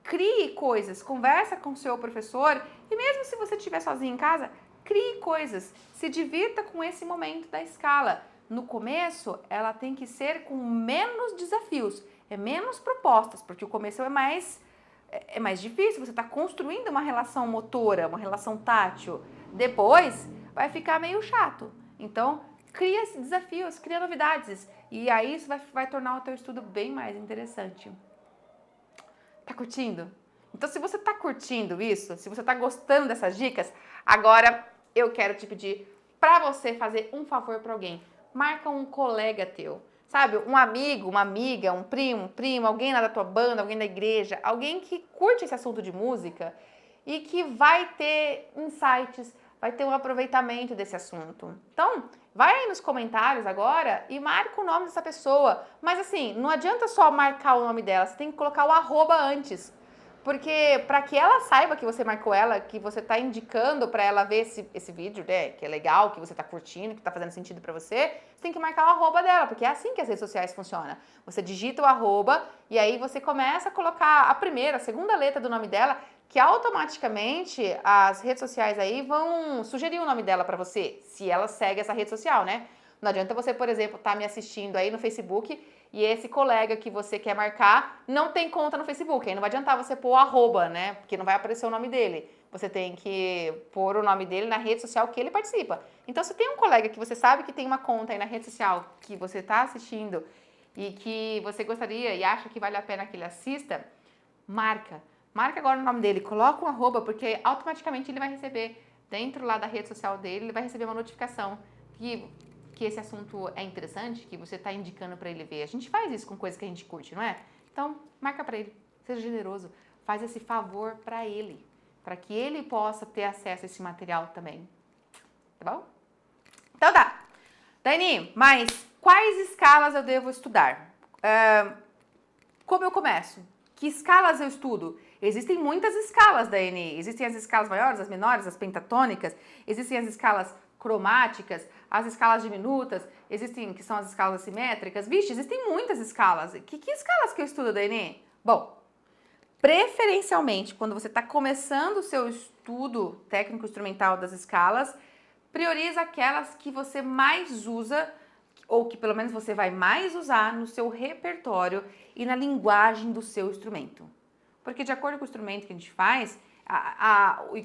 Crie coisas, conversa com o seu professor e mesmo se você estiver sozinho em casa, crie coisas, se divirta com esse momento da escala. No começo, ela tem que ser com menos desafios, menos propostas, porque o começo é mais difícil, você está construindo uma relação motora, uma relação tátil. Depois, vai ficar meio chato. Então, cria esses desafios, cria novidades e aí isso vai tornar o teu estudo bem mais interessante. Tá curtindo? Então, se você tá curtindo isso, se você tá gostando dessas dicas, agora eu quero te pedir para você fazer um favor para alguém. Marca um colega teu, sabe? Um amigo, uma amiga, um primo, alguém lá da tua banda, alguém da igreja, alguém que curte esse assunto de música e que vai ter insights, vai ter um aproveitamento desse assunto. Então, vai aí nos comentários agora e marca o nome dessa pessoa. Mas assim, não adianta só marcar o nome dela, você tem que colocar o arroba antes. Porque para que ela saiba que você marcou ela, que você está indicando para ela ver esse vídeo, né, que é legal, que você está curtindo, que está fazendo sentido para você tem que marcar o arroba dela, porque é assim que as redes sociais funcionam. Você digita o arroba e aí você começa a colocar a primeira, a segunda letra do nome dela, que automaticamente as redes sociais aí vão sugerir o nome dela para você, se ela segue essa rede social, né? Não adianta você, por exemplo, estar me assistindo aí no Facebook e esse colega que você quer marcar não tem conta no Facebook. Aí não vai adiantar você pôr o arroba, né? Porque não vai aparecer o nome dele. Você tem que pôr o nome dele na rede social que ele participa. Então, se tem um colega que você sabe que tem uma conta aí na rede social que você está assistindo e que você gostaria e acha que vale a pena que ele assista, marca. Marca agora o nome dele, coloca um arroba, porque automaticamente ele vai receber, dentro lá da rede social dele, ele vai receber uma notificação que esse assunto é interessante, que você está indicando para ele ver. A gente faz isso com coisas que a gente curte, não é? Então, marca para ele, seja generoso, faz esse favor para ele, para que ele possa ter acesso a esse material também. Tá bom? Então tá. Dani, mas quais escalas eu devo estudar? Como eu começo? Que escalas eu estudo? Existem muitas escalas, Dani. Existem as escalas maiores, as menores, as pentatônicas. Existem as escalas cromáticas, as escalas diminutas, existem, que são as escalas assimétricas. Vixe, existem muitas escalas. Que escalas que eu estudo, Dainê? Bom, preferencialmente, quando você está começando o seu estudo técnico-instrumental das escalas, prioriza aquelas que você mais usa, ou que pelo menos você vai mais usar no seu repertório e na linguagem do seu instrumento. Porque de acordo com o instrumento que a gente faz,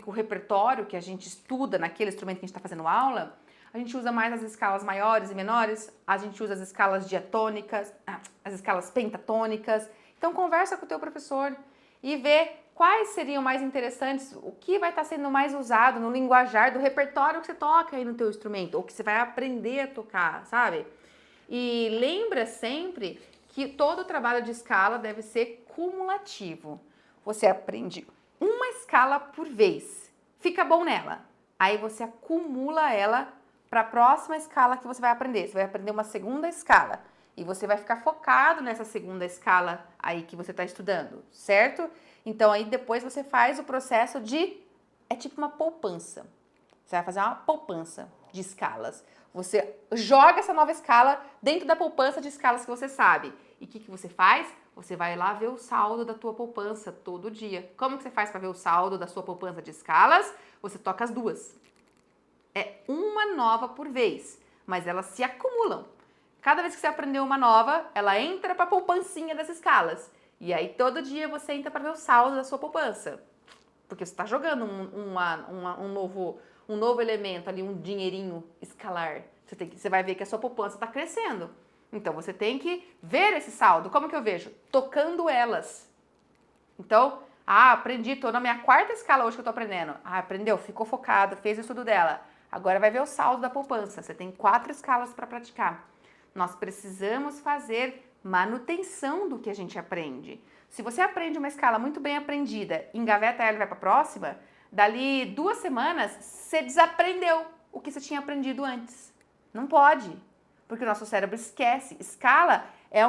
o repertório que a gente estuda naquele instrumento que a gente está fazendo aula, a gente usa mais as escalas maiores e menores, a gente usa as escalas diatônicas, as escalas pentatônicas. Então conversa com o teu professor e vê quais seriam mais interessantes, o que vai estar sendo mais usado no linguajar do repertório que você toca aí no teu instrumento, ou que você vai aprender a tocar, sabe? E lembra sempre que todo o trabalho de escala deve ser cumulativo. Você aprende uma escala por vez, fica bom nela, aí você acumula ela para a próxima escala que você vai aprender. Você vai aprender uma segunda escala e você vai ficar focado nessa segunda escala aí que você está estudando, certo? Então aí depois você faz o processo é tipo uma poupança. Você vai fazer uma poupança de escalas. Você joga essa nova escala dentro da poupança de escalas que você sabe. E o que você faz? Você vai lá ver o saldo da tua poupança todo dia. Como que você faz para ver o saldo da sua poupança de escalas? Você toca as duas. É uma nova por vez, mas elas se acumulam. Cada vez que você aprender uma nova, ela entra para a poupancinha das escalas. E aí todo dia você entra para ver o saldo da sua poupança. Porque você está jogando um novo elemento ali, um dinheirinho escalar. Você vai ver que a sua poupança está crescendo. Então você tem que ver esse saldo. Como que eu vejo? Tocando elas. Então, aprendi, tô na minha quarta escala hoje que eu tô aprendendo. Aprendeu, ficou focado, fez o estudo dela. Agora vai ver o saldo da poupança. Você tem 4 escalas para praticar. Nós precisamos fazer manutenção do que a gente aprende. Se você aprende uma escala muito bem aprendida, engaveta ela e vai para a próxima, dali 2 semanas, você desaprendeu o que você tinha aprendido antes. Não pode, porque o nosso cérebro esquece. Escala é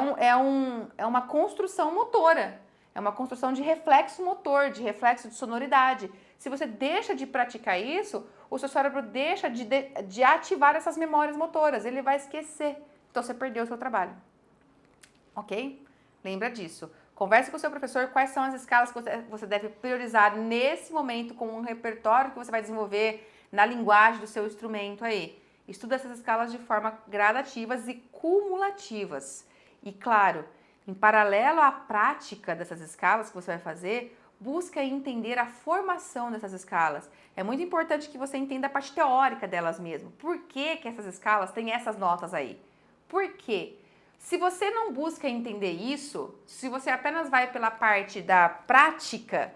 uma construção motora, é uma construção de reflexo motor, de reflexo de sonoridade. Se você deixa de praticar isso, o seu cérebro deixa de ativar essas memórias motoras, ele vai esquecer. Então você perdeu o seu trabalho. Ok? Lembra disso. Converse com o seu professor quais são as escalas que você deve priorizar nesse momento com um repertório que você vai desenvolver na linguagem do seu instrumento aí. Estuda essas escalas de forma gradativas e cumulativas. E claro, em paralelo à prática dessas escalas que você vai fazer, busca entender a formação dessas escalas. É muito importante que você entenda a parte teórica delas mesmo. Por que essas escalas têm essas notas aí? Por quê? Se você não busca entender isso, se você apenas vai pela parte da prática,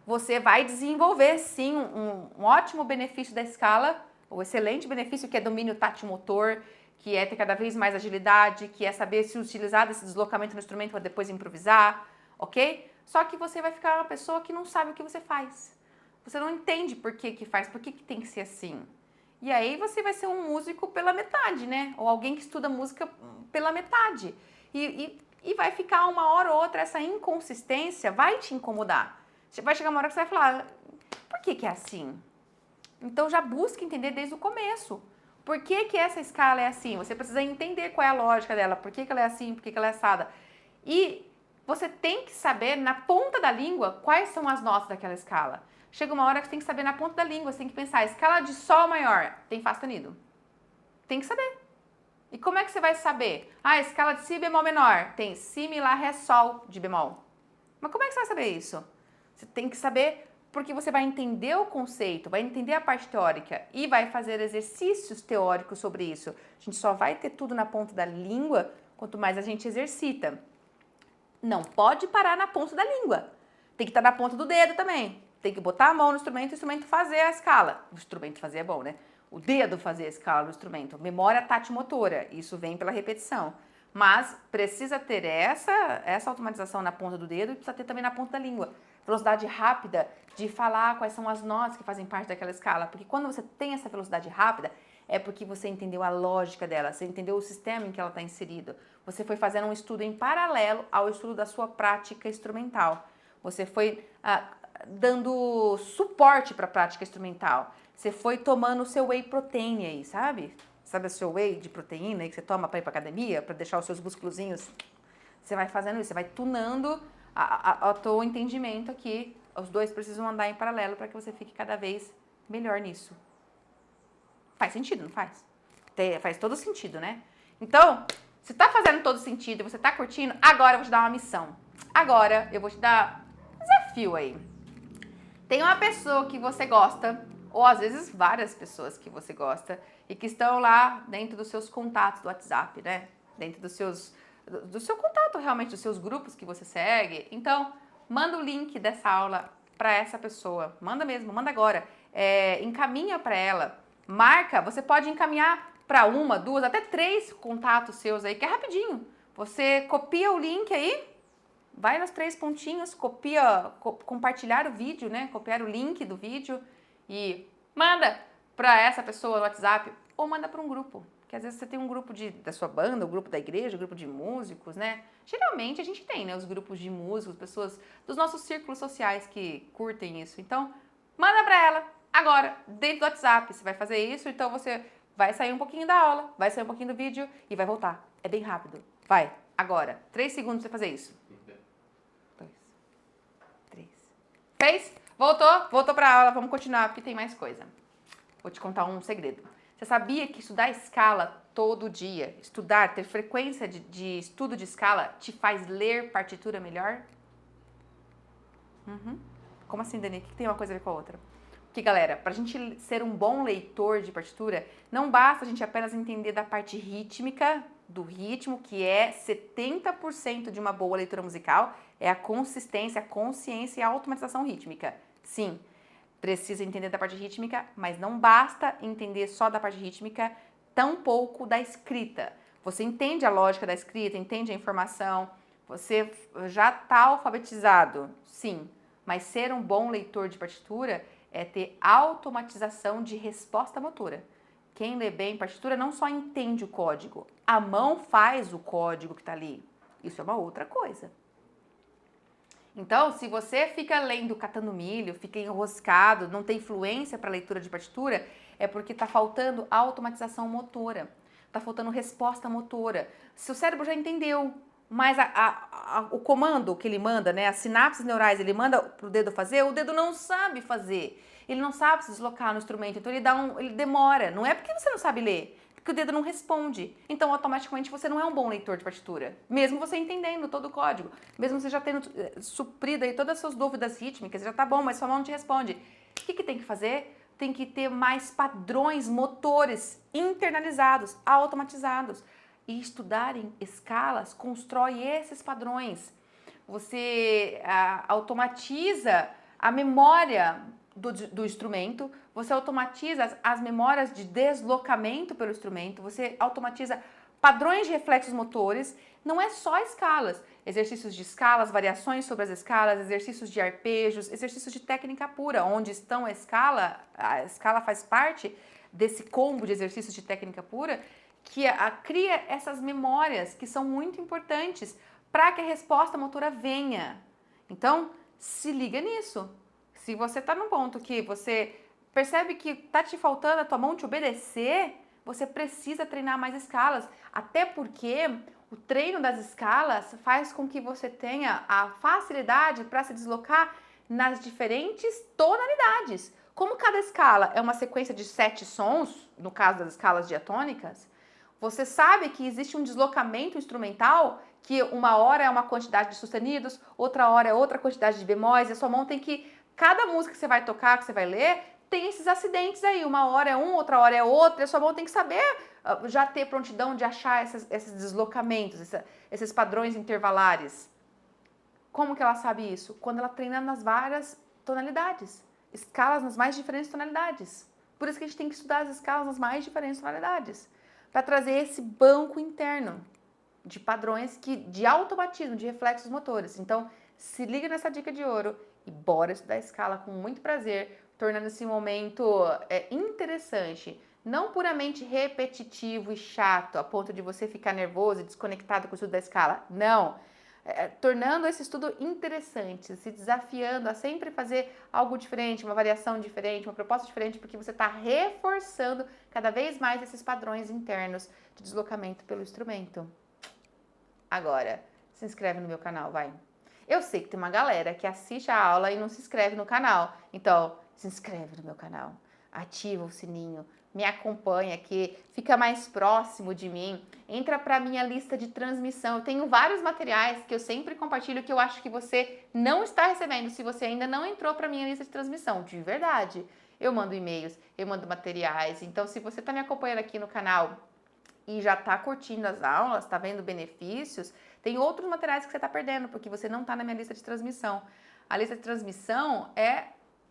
você vai desenvolver sim um ótimo benefício da escala, o excelente benefício que é domínio tátil-motor, que é ter cada vez mais agilidade, que é saber se utilizar desse deslocamento no instrumento para depois improvisar, ok? Só que você vai ficar uma pessoa que não sabe o que você faz. Você não entende por que faz, por que tem que ser assim. E aí você vai ser um músico pela metade, né? Ou alguém que estuda música pela metade. E vai ficar uma hora ou outra, essa inconsistência vai te incomodar. Vai chegar uma hora que você vai falar, por que é assim? Então já busca entender desde o começo. Por que essa escala é assim? Você precisa entender qual é a lógica dela, por que ela é assim, por que ela é assada. E você tem que saber na ponta da língua quais são as notas daquela escala. Chega uma hora que você tem que saber na ponta da língua, você tem que pensar, escala de Sol maior, tem Fá sustenido. Tem que saber. E como é que você vai saber? Escala de Si bemol menor, tem Si, Mi, Lá, Ré, Sol de bemol. Mas como é que você vai saber isso? Você tem que saber porque você vai entender o conceito, vai entender a parte teórica e vai fazer exercícios teóricos sobre isso. A gente só vai ter tudo na ponta da língua quanto mais a gente exercita. Não pode parar na ponta da língua. Tem que estar na ponta do dedo também. Tem que botar a mão no instrumento e o instrumento fazer a escala. O instrumento fazer é bom, né? O dedo fazer a escala do instrumento. Memória tátil-motora. Isso vem pela repetição. Mas precisa ter essa automatização na ponta do dedo e precisa ter também na ponta da língua. Velocidade rápida de falar quais são as notas que fazem parte daquela escala. Porque quando você tem essa velocidade rápida, é porque você entendeu a lógica dela, você entendeu o sistema em que ela está inserido. Você foi fazendo um estudo em paralelo ao estudo da sua prática instrumental. Você foi dando suporte para a prática instrumental. Você foi tomando o seu whey protein aí, sabe? Sabe o seu whey de proteína que você toma para ir para academia, para deixar os seus músculozinhos? Você vai fazendo isso, você vai tunando o teu entendimento aqui. Os dois precisam andar em paralelo para que você fique cada vez melhor nisso. Faz sentido, não faz? Faz todo sentido, né? Então, se tá fazendo todo sentido e você tá curtindo, agora eu vou te dar uma missão. Agora eu vou te dar um desafio aí. Tem uma pessoa que você gosta, ou às vezes várias pessoas que você gosta, e que estão lá dentro dos seus contatos do WhatsApp, né? Dentro do seu contato realmente, dos seus grupos que você segue. Então, manda o link dessa aula para essa pessoa. Manda mesmo, manda agora. Encaminha para ela. Marca, você pode encaminhar para 1, 2, até 3 contatos seus aí, que é rapidinho. Você copia o link aí, vai nos 3 pontinhos, compartilhar o vídeo, né? Copiar o link do vídeo e manda para essa pessoa no WhatsApp ou manda para um grupo. Porque às vezes você tem um grupo da sua banda, o grupo da igreja, o grupo de músicos, né? Geralmente a gente tem, né? Os grupos de músicos, pessoas dos nossos círculos sociais que curtem isso. Então, manda para ela agora, dentro do WhatsApp. Você vai fazer isso, então você vai sair um pouquinho da aula, vai sair um pouquinho do vídeo e vai voltar. É bem rápido. Vai, agora. 3 segundos pra você fazer isso. 2, 3. Fez? Voltou? Voltou pra aula. Vamos continuar, porque tem mais coisa. Vou te contar um segredo. Você sabia que estudar escala todo dia, ter frequência de estudo de escala, te faz ler partitura melhor? Como assim, Dani? O que tem uma coisa a ver com a outra? Porque, galera, pra gente ser um bom leitor de partitura, não basta a gente apenas entender da parte rítmica, do ritmo, que é 70% de uma boa leitura musical, é a consistência, a consciência e a automatização rítmica. Sim, precisa entender da parte rítmica, mas não basta entender só da parte rítmica, tampouco da escrita. Você entende a lógica da escrita, entende a informação, você já está alfabetizado, sim, mas ser um bom leitor de partitura é ter automatização de resposta motora. Quem lê bem partitura não só entende o código, a mão faz o código que está ali. Isso é uma outra coisa. Então, se você fica lendo, catando milho, fica enroscado, não tem fluência para leitura de partitura, é porque está faltando automatização motora, está faltando resposta motora. Seu cérebro já entendeu, mas o comando que ele manda, né, as sinapses neurais, ele manda para o dedo fazer, o dedo não sabe fazer. Ele não sabe se deslocar no instrumento, então ele demora. Não é porque você não sabe ler, porque o dedo não responde. Então, automaticamente, você não é um bom leitor de partitura. Mesmo você entendendo todo o código, mesmo você já tendo suprido aí todas as suas dúvidas rítmicas, já tá bom, mas sua mão não te responde. O que tem que fazer? Tem que ter mais padrões motores internalizados, automatizados. E estudar em escalas constrói esses padrões. Você automatiza a memória do instrumento, você automatiza as memórias de deslocamento pelo instrumento, você automatiza padrões de reflexos motores, não é só escalas, exercícios de escalas, variações sobre as escalas, exercícios de arpejos, exercícios de técnica pura, onde estão a escala faz parte desse combo de exercícios de técnica pura, que cria essas memórias que são muito importantes para que a resposta motora venha. Então, se liga nisso. Se você está num ponto que você percebe que está te faltando a tua mão te obedecer, você precisa treinar mais escalas. Até porque o treino das escalas faz com que você tenha a facilidade para se deslocar nas diferentes tonalidades. Como cada escala é uma sequência de 7 sons, no caso das escalas diatônicas, você sabe que existe um deslocamento instrumental que uma hora é uma quantidade de sustenidos, outra hora é outra quantidade de bemóis, e a sua mão tem que... Cada música que você vai tocar, que você vai ler, tem esses acidentes aí. Uma hora é um, outra hora é outra, e a sua mão tem que saber já ter prontidão de achar esses deslocamentos, esses padrões intervalares. Como que ela sabe isso? Quando ela treina nas várias tonalidades, escalas nas mais diferentes tonalidades. Por isso que a gente tem que estudar as escalas nas mais diferentes tonalidades, para trazer esse banco interno de padrões de automatismo, de reflexos motores. Então, se liga nessa dica de ouro e bora estudar a escala com muito prazer, tornando esse momento interessante, não puramente repetitivo e chato, a ponto de você ficar nervoso e desconectado com o estudo da escala. Não! tornando esse estudo interessante, se desafiando a sempre fazer algo diferente, uma variação diferente, uma proposta diferente, porque você está reforçando cada vez mais esses padrões internos de deslocamento pelo instrumento. Agora, se inscreve no meu canal, vai. Eu sei que tem uma galera que assiste a aula e não se inscreve no canal. Então, se inscreve no meu canal, ativa o sininho, me acompanha, que fica mais próximo de mim. Entra para a minha lista de transmissão. Eu tenho vários materiais que eu sempre compartilho que eu acho que você não está recebendo se você ainda não entrou para a minha lista de transmissão, de verdade. Eu mando e-mails, eu mando materiais. Então, se você está me acompanhando aqui no canal e já está curtindo as aulas, está vendo benefícios, tem outros materiais que você está perdendo, porque você não está na minha lista de transmissão. A lista de transmissão é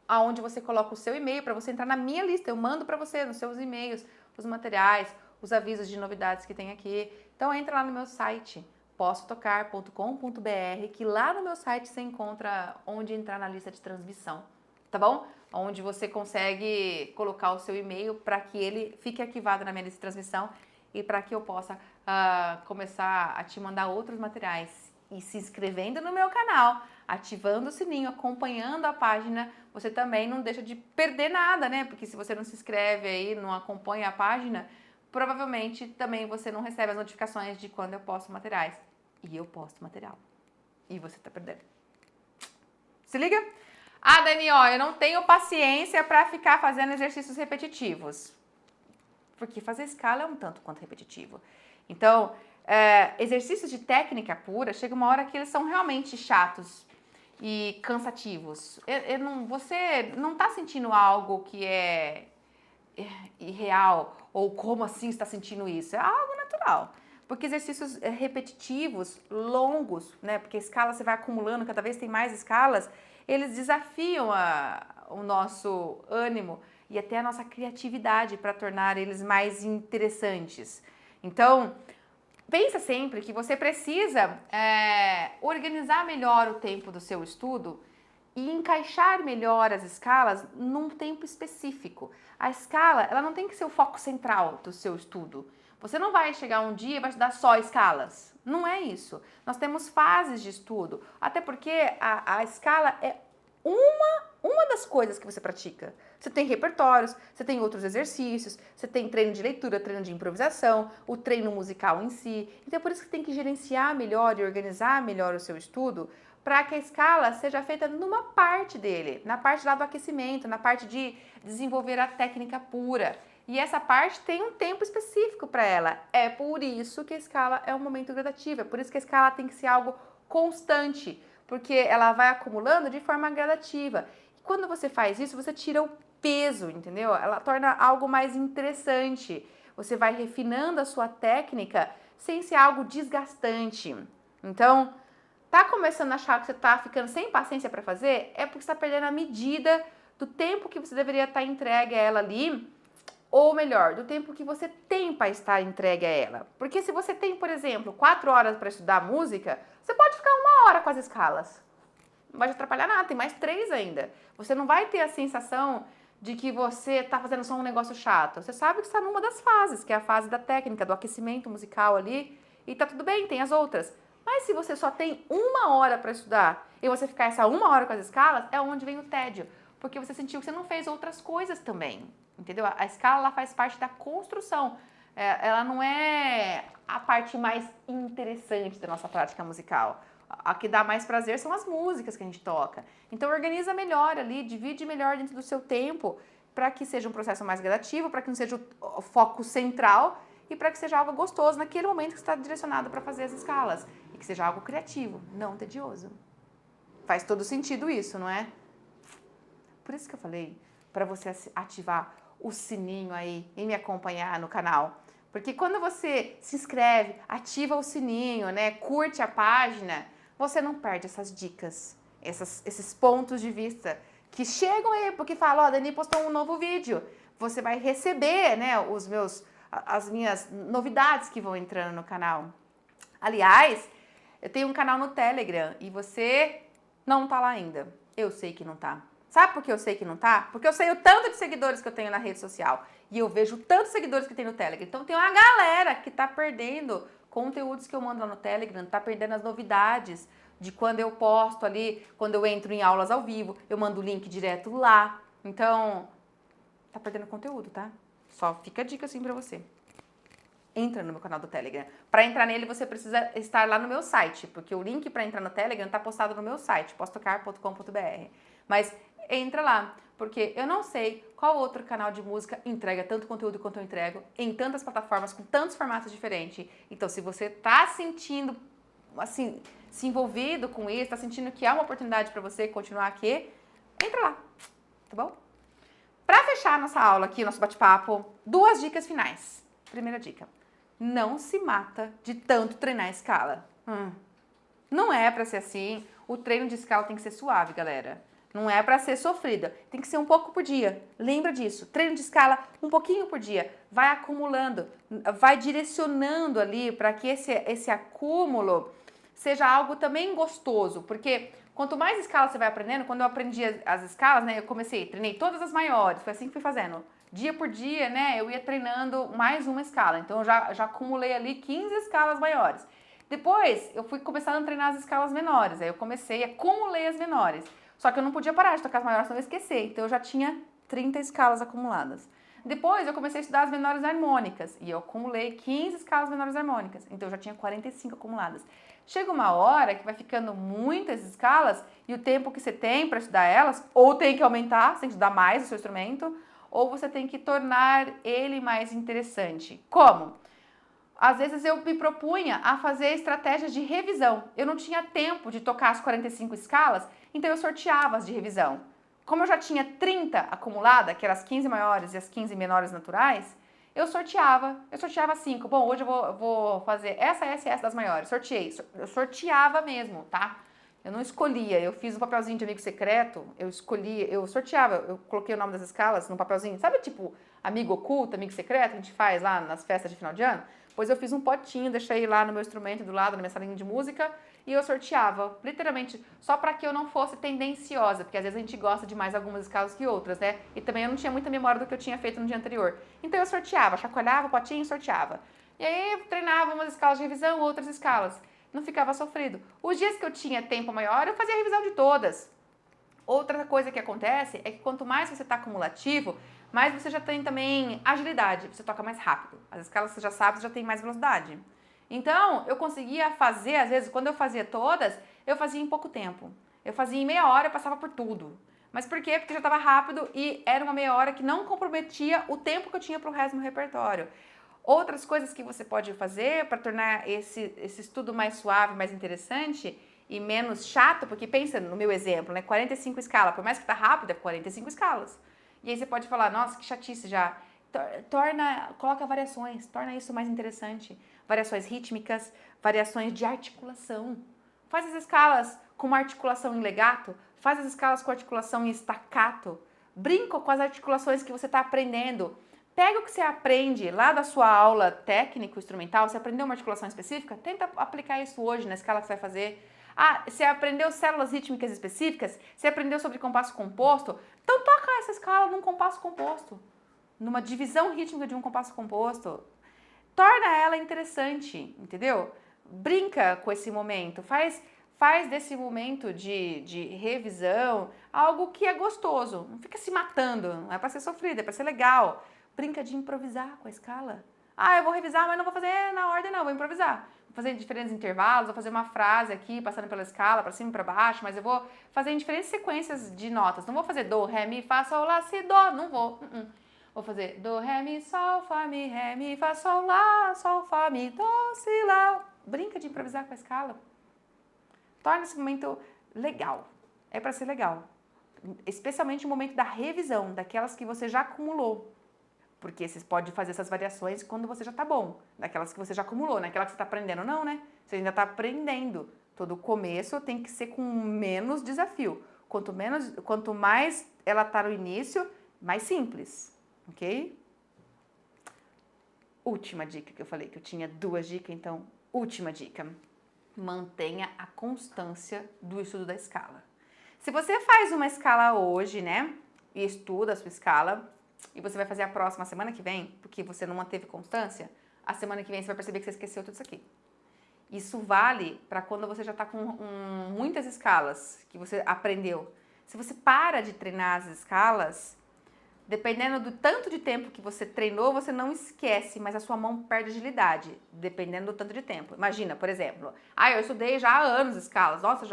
aonde você coloca o seu e-mail para você entrar na minha lista. Eu mando para você nos seus e-mails os materiais, os avisos de novidades que tem aqui. Então entra lá no meu site, possotocar.com.br, que lá no meu site você encontra onde entrar na lista de transmissão, tá bom? Onde você consegue colocar o seu e-mail para que ele fique arquivado na minha lista de transmissão e para que eu possa começar a te mandar outros materiais. E se inscrevendo no meu canal, ativando o sininho, acompanhando a página, você também não deixa de perder nada, né? Porque se você não se inscreve aí, não acompanha a página, provavelmente também você não recebe as notificações de quando eu posto materiais. E eu posto material. E você tá perdendo. Se liga? Ah, Dani, ó, eu não tenho paciência para ficar fazendo exercícios repetitivos. Porque fazer escala é um tanto quanto repetitivo. Então, exercícios de técnica pura, chega uma hora que eles são realmente chatos e cansativos. Você não está sentindo algo que é irreal, ou como assim está sentindo isso? É algo natural. Porque exercícios repetitivos, longos, né? Porque a escala você vai acumulando, cada vez tem mais escalas, eles desafiam o nosso ânimo e até a nossa criatividade para tornar eles mais interessantes. Então, pensa sempre que você precisa organizar melhor o tempo do seu estudo e encaixar melhor as escalas num tempo específico. A escala, ela não tem que ser o foco central do seu estudo. Você não vai chegar um dia e vai estudar só escalas. Não é isso. Nós temos fases de estudo, até porque a escala é uma das coisas que você pratica. Você tem repertórios, você tem outros exercícios, você tem treino de leitura, treino de improvisação, o treino musical em si. Então é por isso que tem que gerenciar melhor e organizar melhor o seu estudo para que a escala seja feita numa parte dele, na parte lá do aquecimento, na parte de desenvolver a técnica pura. E essa parte tem um tempo específico para ela. É por isso que a escala é um momento gradativo, é por isso que a escala tem que ser algo constante, porque ela vai acumulando de forma gradativa. E quando você faz isso, você tira o peso, entendeu? Ela torna algo mais interessante. Você vai refinando a sua técnica sem ser algo desgastante. Então, tá começando a achar que você tá ficando sem paciência para fazer? É porque você tá perdendo a medida do tempo que você deveria estar entregue a ela ali, ou melhor, do tempo que você tem para estar entregue a ela. Porque se você tem, por exemplo, 4 horas para estudar música, você pode ficar 1 hora com as escalas. Não vai te atrapalhar nada, tem mais 3 ainda. Você não vai ter a sensação de que você está fazendo só um negócio chato. Você sabe que está numa das fases, que é a fase da técnica, do aquecimento musical ali, e tá tudo bem, tem as outras. Mas se você só tem 1 hora para estudar e você ficar essa 1 hora com as escalas, é onde vem o tédio. Porque você sentiu que você não fez outras coisas também. Entendeu? A escala ela faz parte da construção. Ela não é a parte mais interessante da nossa prática musical. A que dá mais prazer são as músicas que a gente toca. Então organiza melhor ali, divide melhor dentro do seu tempo para que seja um processo mais gradativo, para que não seja o foco central e para que seja algo gostoso naquele momento que você está direcionado para fazer as escalas. E que seja algo criativo, não tedioso. Faz todo sentido isso, não é? Por isso que eu falei para você ativar o sininho aí e me acompanhar no canal. Porque quando você se inscreve, ativa o sininho, né, curte a página, você não perde essas dicas, esses pontos de vista que chegam aí, porque falam, ó, Dani postou um novo vídeo. Você vai receber, né, as minhas novidades que vão entrando no canal. Aliás, eu tenho um canal no Telegram e você não tá lá ainda. Eu sei que não tá. Sabe por que eu sei que não tá? Porque eu sei o tanto de seguidores que eu tenho na rede social. E eu vejo tantos seguidores que tem no Telegram. Então tem uma galera que tá perdendo conteúdos que eu mando lá no Telegram, tá perdendo as novidades de quando eu posto ali, quando eu entro em aulas ao vivo, eu mando o link direto lá. Então, tá perdendo conteúdo, tá? Só fica a dica assim pra você. Entra no meu canal do Telegram. Para entrar nele, você precisa estar lá no meu site, porque o link para entrar no Telegram está postado no meu site, postocar.com.br. Mas entra lá, porque eu não sei qual outro canal de música entrega tanto conteúdo quanto eu entrego, em tantas plataformas, com tantos formatos diferentes. Então, se você está sentindo, assim, se envolvido com isso, está sentindo que há uma oportunidade para você continuar aqui, entra lá, tá bom? Para fechar nossa aula aqui, nosso bate-papo, 2 dicas finais. Primeira dica. Não se mata de tanto treinar a escala. Não é pra ser assim. O treino de escala tem que ser suave, galera. Não é pra ser sofrida. Tem que ser um pouco por dia. Lembra disso. Treino de escala um pouquinho por dia. Vai acumulando, vai direcionando ali para que esse acúmulo seja algo também gostoso. Porque quanto mais escalas você vai aprendendo, quando eu aprendi as escalas, né, eu treinei todas as maiores. Foi assim que fui fazendo. Dia por dia, né, eu ia treinando mais uma escala. Então, eu já acumulei ali 15 escalas maiores. Depois, eu fui começando a treinar as escalas menores. Aí eu acumulei as menores. Só que eu não podia parar de tocar as maiores, senão eu ia esquecer. Então, eu já tinha 30 escalas acumuladas. Depois, eu comecei a estudar as menores harmônicas. E eu acumulei 15 escalas menores harmônicas. Então, eu já tinha 45 acumuladas. Chega uma hora que vai ficando muitas escalas e o tempo que você tem para estudar elas, ou tem que aumentar, você tem que estudar mais o seu instrumento, ou você tem que tornar ele mais interessante. Como? Às vezes eu me propunha a fazer estratégias de revisão. Eu não tinha tempo de tocar as 45 escalas, então eu sorteava as de revisão. Como eu já tinha 30 acumulada, que eram as 15 maiores e as 15 menores naturais, eu sorteava 5. Bom, hoje eu vou fazer essa das maiores. Sorteei. Eu sorteava mesmo, tá? Eu não escolhia, eu fiz um papelzinho de amigo secreto, eu sorteava, eu coloquei o nome das escalas num papelzinho, sabe tipo amigo oculto, amigo secreto que a gente faz lá nas festas de final de ano? Pois eu fiz um potinho, deixei lá no meu instrumento do lado, na minha salinha de música, e eu sorteava, literalmente, só para que eu não fosse tendenciosa, porque às vezes a gente gosta de mais algumas escalas que outras, né? E também eu não tinha muita memória do que eu tinha feito no dia anterior. Então eu sorteava, chacoalhava o potinho e sorteava. E aí eu treinava umas escalas de revisão, outras escalas. Não ficava sofrido. Os dias que eu tinha tempo maior, eu fazia a revisão de todas. Outra coisa que acontece é que quanto mais você está acumulativo, mais você já tem também agilidade, você toca mais rápido. As escalas você já sabe, você já tem mais velocidade. Então, eu conseguia fazer, às vezes, quando eu fazia todas, eu fazia em pouco tempo. Eu fazia em meia hora, eu passava por tudo. Mas por quê? Porque já estava rápido e era uma meia hora que não comprometia o tempo que eu tinha para o resto do repertório. Outras coisas que você pode fazer para tornar esse estudo mais suave, mais interessante e menos chato, porque pensa no meu exemplo, né? 45 escalas, por mais que tá rápido, é 45 escalas. E aí você pode falar, nossa, que chatice já. Coloca variações, torna isso mais interessante. Variações rítmicas, variações de articulação. Faz as escalas com uma articulação em legato, faz as escalas com articulação em staccato. Brinca com as articulações que você está aprendendo. Pega o que você aprende lá da sua aula técnico-instrumental, você aprendeu uma articulação específica, tenta aplicar isso hoje na escala que você vai fazer. Ah, você aprendeu células rítmicas específicas? Você aprendeu sobre compasso composto? Então toca essa escala num compasso composto, numa divisão rítmica de um compasso composto. Torna ela interessante, entendeu? Brinca com esse momento, faz desse momento de revisão algo que é gostoso. Não fica se matando, não é para ser sofrido, é para ser legal. Brinca de improvisar com a escala. Ah, eu vou revisar, mas não vou fazer na ordem não, vou improvisar. Vou fazer em diferentes intervalos, vou fazer uma frase aqui, passando pela escala, para cima e para baixo, mas eu vou fazer em diferentes sequências de notas. Não vou fazer do, ré, mi, fá, sol, lá, si, do, não vou. Vou fazer do, ré, mi, sol, fá, sol, fá, mi, do, si, lá. Brinca de improvisar com a escala. Torna esse momento legal. É para ser legal. Especialmente o momento da revisão, daquelas que você já acumulou. Porque você pode fazer essas variações quando você já tá bom. Daquelas que você já acumulou, naquela que você tá aprendendo não, né? Você ainda tá aprendendo. Todo começo tem que ser com menos desafio. Quanto mais ela tá no início, mais simples. Ok? Última dica que eu falei, que eu tinha 2 dicas, então, última dica. Mantenha a constância do estudo da escala. Se você faz uma escala hoje, né? E estuda a sua escala, e você vai fazer a próxima semana que vem, porque você não manteve constância, a semana que vem você vai perceber que você esqueceu tudo isso aqui. Isso vale para quando você já está com muitas escalas que você aprendeu. Se você para de treinar as escalas, dependendo do tanto de tempo que você treinou, você não esquece, mas a sua mão perde agilidade, dependendo do tanto de tempo. Imagina, por exemplo, eu estudei já há anos escalas. Nossa,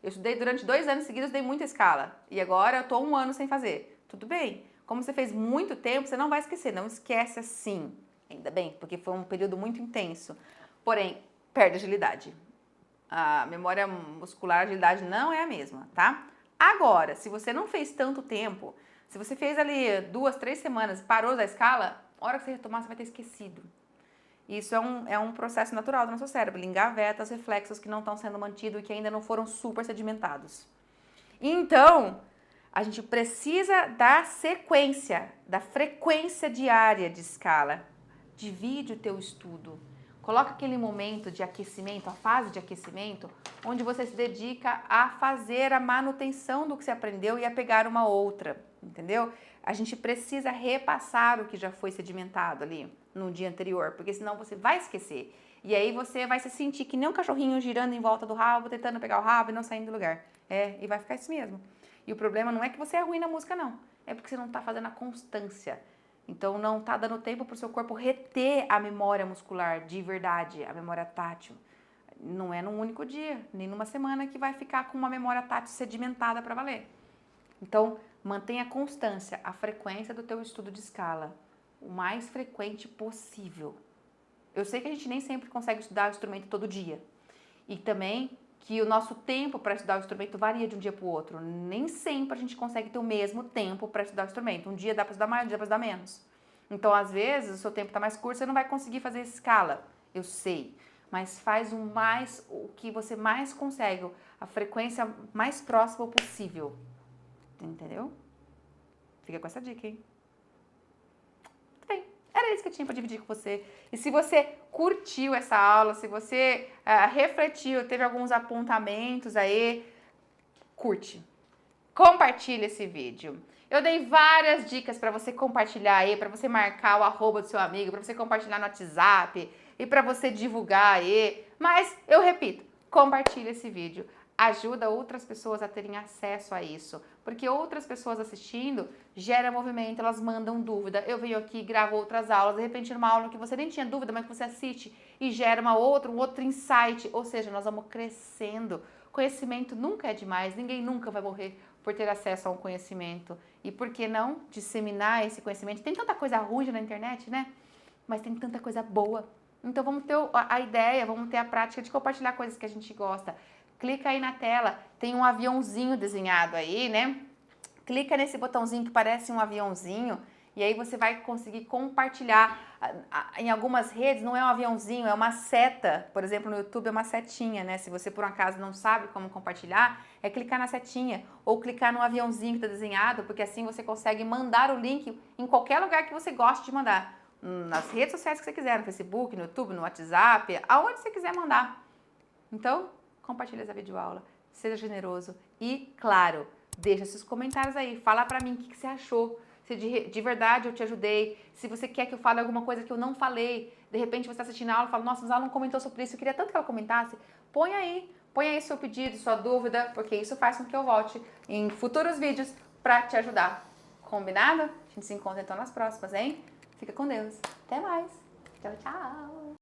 eu estudei durante 2 anos seguidos, dei muita escala. E agora eu tô 1 ano sem fazer. Tudo bem. Como você fez muito tempo, você não vai esquecer. Não esquece assim. Ainda bem, porque foi um período muito intenso. Porém, perde agilidade. A memória muscular, a agilidade não é a mesma, tá? Agora, se você não fez tanto tempo, se você fez ali 2, 3 semanas, parou da escala, a hora que você retomar, você vai ter esquecido. Isso é um processo natural do nosso cérebro. Ele engaveta os reflexos que não estão sendo mantidos e que ainda não foram super sedimentados. Então, a gente precisa da sequência, da frequência diária de escala. Divide o teu estudo. Coloca aquele momento de aquecimento, a fase de aquecimento, onde você se dedica a fazer a manutenção do que você aprendeu e a pegar uma outra, entendeu? A gente precisa repassar o que já foi sedimentado ali no dia anterior, porque senão você vai esquecer. E aí você vai se sentir que nem um cachorrinho girando em volta do rabo, tentando pegar o rabo e não saindo do lugar. E vai ficar isso mesmo. E o problema não é que você é ruim na música, não. É porque você não está fazendo a constância. Então, não está dando tempo para o seu corpo reter a memória muscular de verdade, a memória tátil. Não é num único dia, nem numa semana que vai ficar com uma memória tátil sedimentada para valer. Então, mantenha a constância, a frequência do teu estudo de escala, o mais frequente possível. Eu sei que a gente nem sempre consegue estudar o instrumento todo dia. E também que o nosso tempo para estudar o instrumento varia de um dia para o outro. Nem sempre a gente consegue ter o mesmo tempo para estudar o instrumento. Um dia dá para estudar mais, um dia dá para estudar menos. Então, às vezes, o seu tempo está mais curto, você não vai conseguir fazer essa escala. Eu sei. Mas faz o que você mais consegue, a frequência mais próxima possível. Entendeu? Fica com essa dica, hein? Bem, era isso que eu tinha para dividir com você. E se você curtiu essa aula, se você refletiu, teve alguns apontamentos aí, curte. Compartilha esse vídeo. Eu dei várias dicas para você compartilhar aí, para você marcar o arroba do seu amigo, para você compartilhar no WhatsApp e para você divulgar aí. Mas eu repito, compartilha esse vídeo. Ajuda outras pessoas a terem acesso a isso, porque outras pessoas assistindo gera movimento, elas mandam dúvida. Eu venho aqui, gravo outras aulas, de repente numa aula que você nem tinha dúvida, mas que você assiste e gera um outro insight, ou seja, nós vamos crescendo. Conhecimento nunca é demais, ninguém nunca vai morrer por ter acesso a um conhecimento. E por que não disseminar esse conhecimento? Tem tanta coisa ruim na internet, né? Mas tem tanta coisa boa. Então vamos ter a ideia, vamos ter a prática de compartilhar coisas que a gente gosta. Clica aí na tela, tem um aviãozinho desenhado aí, né? Clica nesse botãozinho que parece um aviãozinho e aí você vai conseguir compartilhar. Em algumas redes não é um aviãozinho, é uma seta. Por exemplo, no YouTube é uma setinha, né? Se você por um acaso não sabe como compartilhar, é clicar na setinha ou clicar no aviãozinho que está desenhado, porque assim você consegue mandar o link em qualquer lugar que você goste de mandar. Nas redes sociais que você quiser, no Facebook, no YouTube, no WhatsApp, aonde você quiser mandar. Então, compartilha essa videoaula, seja generoso e, claro, deixa seus comentários aí, fala pra mim o que você achou, se de verdade eu te ajudei, se você quer que eu fale alguma coisa que eu não falei, de repente você está assistindo a aula e fala, nossa, mas ela não comentou sobre isso, eu queria tanto que ela comentasse, põe aí seu pedido, sua dúvida, porque isso faz com que eu volte em futuros vídeos pra te ajudar. Combinado? A gente se encontra então nas próximas, hein? Fica com Deus. Até mais. Tchau, tchau.